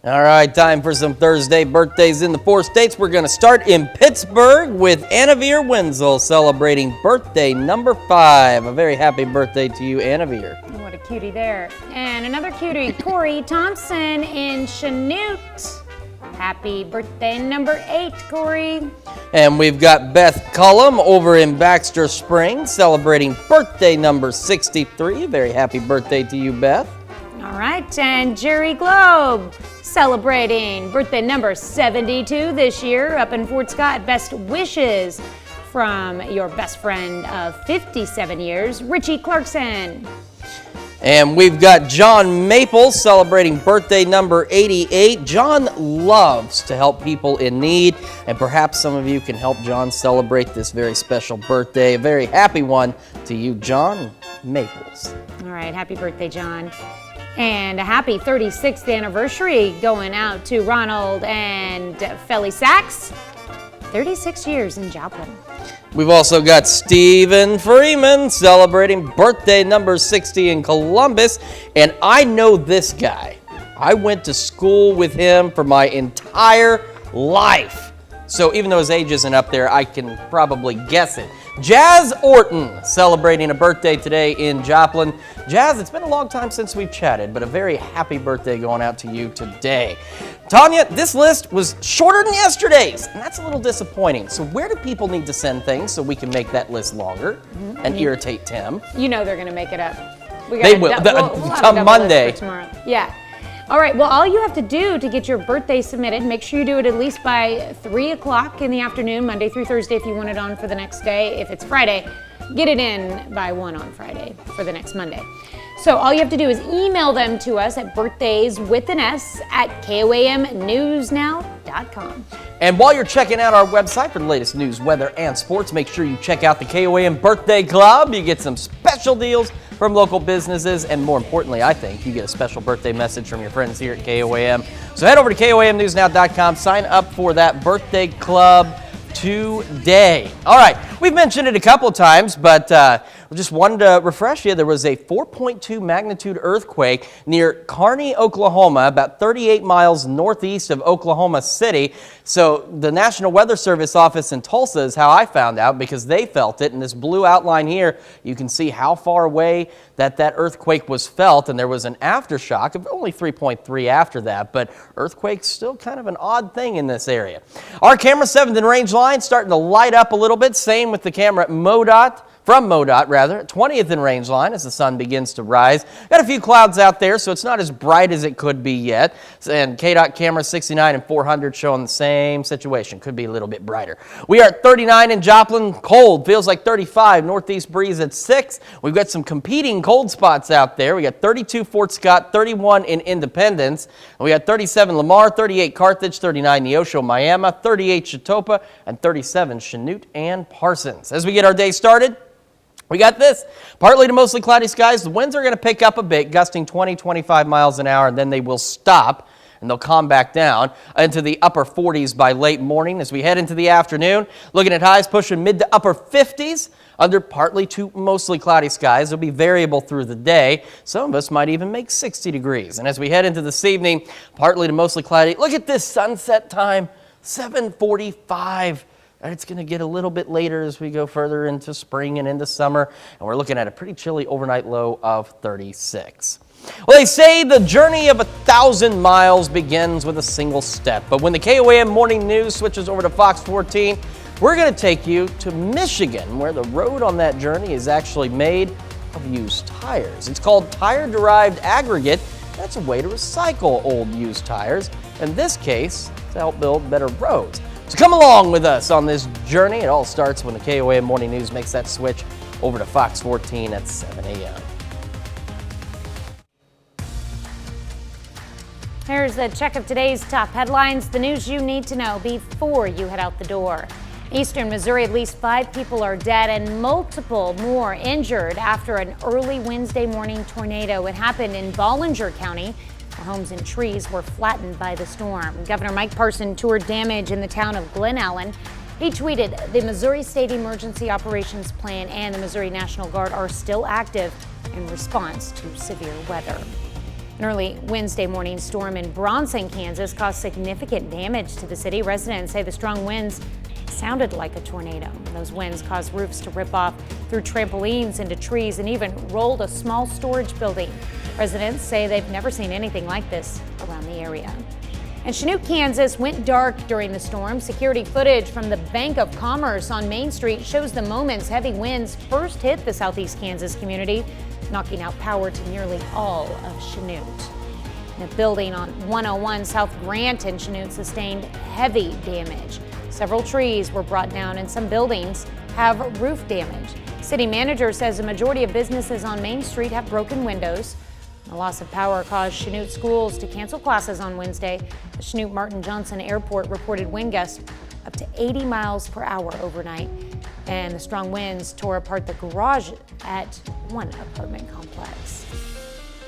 All right, time for some Thursday birthdays in the 4 states. We're going to start in Pittsburgh with Anavir Wenzel celebrating birthday number 5. A very happy birthday to you, Anavir. What a cutie there. And another cutie, Corey Thompson in Chanute. Happy birthday number 8, Corey. And we've got Beth Cullum over in Baxter Springs celebrating birthday number 63. Very happy birthday to you, Beth. All right, and Jerry Globe celebrating birthday number 72 this year up in Fort Scott. Best wishes from your best friend of 57 years, Richie Clarkson. And we've got John Maple celebrating birthday number 88. John loves to help people in need, and perhaps some of you can help John celebrate this very special birthday. A very happy one to you, John Maples. All right, happy birthday, John. And a happy 36th anniversary going out to Ronald and Felly Sachs. 36 years in Joplin. We've also got Stephen Freeman celebrating birthday number 60 in Columbus. And I know this guy. I went to school with him for my entire life. So even though his age isn't up there, I can probably guess it. Jazz Orton celebrating a birthday today in Joplin. Jazz, it's been a long time since we've chatted, but a very happy birthday going out to you today. Tanya, this list was shorter than yesterday's, and that's a little disappointing. So where do people need to send things so we can make that list longer and irritate Tim? You know they're going to make it up. They will. Come Monday. Tomorrow. Yeah. All right, well, all you have to do to get your birthday submitted, make sure you do it at least by 3 o'clock in the afternoon, Monday through Thursday if you want it on for the next day. If it's Friday, get it in by 1 on Friday for the next Monday. So all you have to do is email them to us at birthdays@KOAMnewsnow.com. And while you're checking out our website for the latest news, weather, and sports, make sure you check out the KOAM Birthday Club. You get some special deals from local businesses, and more importantly, I think, you get a special birthday message from your friends here at KOAM. So head over to KOAMnewsnow.com, sign up for that birthday club today. All right, we've mentioned it a couple of times, but we just wanted to refresh you. There was a 4.2 magnitude earthquake near Kearney, Oklahoma, about 38 miles northeast of Oklahoma City. So the National Weather Service office in Tulsa is how I found out, because they felt it. In this blue outline here, you can see how far away that earthquake was felt, and there was an aftershock of only 3.3 after that, but earthquake's still kind of an odd thing in this area. Our camera 7th and range line starting to light up a little bit. Same with the camera at MoDOT. from MoDOT rather, 20th and range line as the sun begins to rise. Got a few clouds out there, so it's not as bright as it could be yet. And KDOT camera 69 and 400 showing the same situation. Could be a little bit brighter. We are at 39 in Joplin. Cold, feels like 35. Northeast breeze at 6. We've got some competing cold spots out there. We got 32 Fort Scott, 31 in Independence. And we got 37 Lamar, 38 Carthage, 39 Neosho, Miami, 38 Chitopa, and 37 Chanute and Parsons. As we get our day started, we got this. Partly to mostly cloudy skies. The winds are going to pick up a bit, gusting 20-25 miles an hour, and then they will stop, and they'll calm back down into the upper 40s by late morning as we head into the afternoon. Looking at highs pushing mid to upper 50s under partly to mostly cloudy skies. It'll be variable through the day. Some of us might even make 60 degrees. And as we head into this evening, partly to mostly cloudy. Look at this sunset time, 7:45. And it's going to get a little bit later as we go further into spring and into summer. And we're looking at a pretty chilly overnight low of 36. Well, they say the journey of 1,000 miles begins with a single step. But when the KOAM Morning News switches over to Fox 14, we're going to take you to Michigan, where the road on that journey is actually made of used tires. It's called tire-derived aggregate. That's a way to recycle old used tires. In this case, to help build better roads. So come along with us on this journey. It all starts when the KOAM Morning News makes that switch over to Fox 14 at 7 a.m. Here's a check of today's top headlines, the news you need to know before you head out the door. Eastern Missouri, at least 5 people are dead and multiple more injured after an early Wednesday morning tornado. It happened in Ballinger County, where homes and trees were flattened by the storm. Governor Mike Parson toured damage in the town of Glen Allen. He tweeted, the Missouri State Emergency Operations Plan and the Missouri National Guard are still active in response to severe weather. An early Wednesday morning storm in Bronson, Kansas caused significant damage to the city. Residents say the strong winds sounded like a tornado. Those winds caused roofs to rip off, threw trampolines into trees, and even rolled a small storage building. Residents say they've never seen anything like this around the area. And Chanute, Kansas went dark during the storm. Security footage from the Bank of Commerce on Main Street shows the moments heavy winds first hit the southeast Kansas community, knocking out power to nearly all of Chanute. The building on 101 South Grant in Chanute sustained heavy damage. Several trees were brought down and some buildings have roof damage. City manager says a majority of businesses on Main Street have broken windows. The loss of power caused Chanute schools to cancel classes on Wednesday. The Chanute Martin Johnson Airport reported wind gusts up to 80 miles per hour overnight. And the strong winds tore apart the garage at one apartment complex.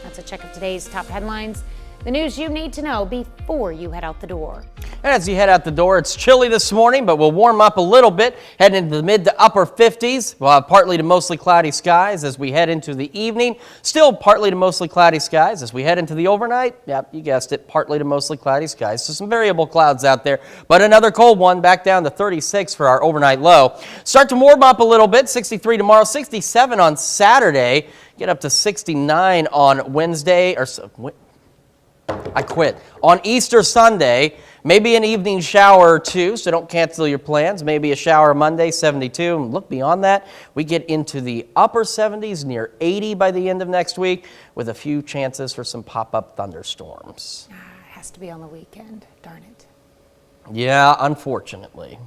That's a check of today's top headlines. The news you need to know before you head out the door. And as you head out the door, it's chilly this morning, but we'll warm up a little bit, heading into the mid to upper 50s. We'll have partly to mostly cloudy skies as we head into the evening. Still partly to mostly cloudy skies as we head into the overnight. Yep, you guessed it, partly to mostly cloudy skies. So some variable clouds out there, but another cold one back down to 36 for our overnight low. Start to warm up a little bit, 63 tomorrow, 67 on Saturday. Get up to 69 on Wednesday, on Easter Sunday. Maybe an evening shower or two, so don't cancel your plans. Maybe a shower Monday, 72. And look beyond that, we get into the upper 70s, near 80 by the end of next week, with a few chances for some pop-up thunderstorms. It has to be on the weekend, darn it. Yeah, unfortunately.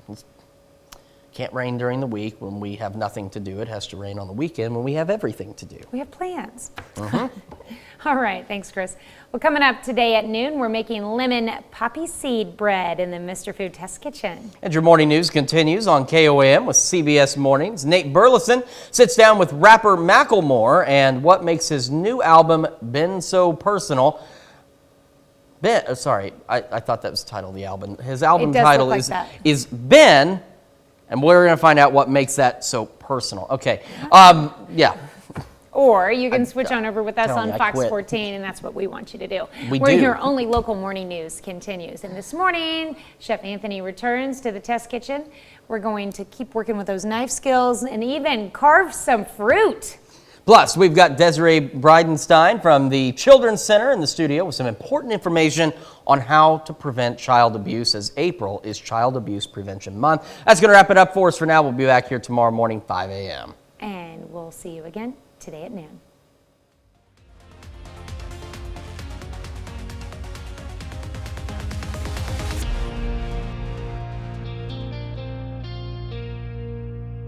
Can't rain during the week when we have nothing to do. It has to rain on the weekend when we have everything to do. We have plans. All right, thanks, Chris. Well, coming up today at noon, we're making lemon poppy seed bread in the Mr. Food Test Kitchen. And your morning news continues on KOAM with CBS Mornings. Nate Burleson sits down with rapper Macklemore and what makes his new album Been So Personal. I thought that was the title of the album. His album title is Ben, and we're going to find out what makes that so personal. Okay, yeah. Or you can switch on over with us on Fox 14, and that's what we want you to do. Where your only local morning news continues. And this morning, Chef Anthony returns to the test kitchen. We're going to keep working with those knife skills and even carve some fruit. Plus, we've got Desiree Bridenstine from the Children's Center in the studio with some important information on how to prevent child abuse, as April is Child Abuse Prevention Month. That's going to wrap it up for us for now. We'll be back here tomorrow morning, 5 a.m. and we'll see you again today at noon.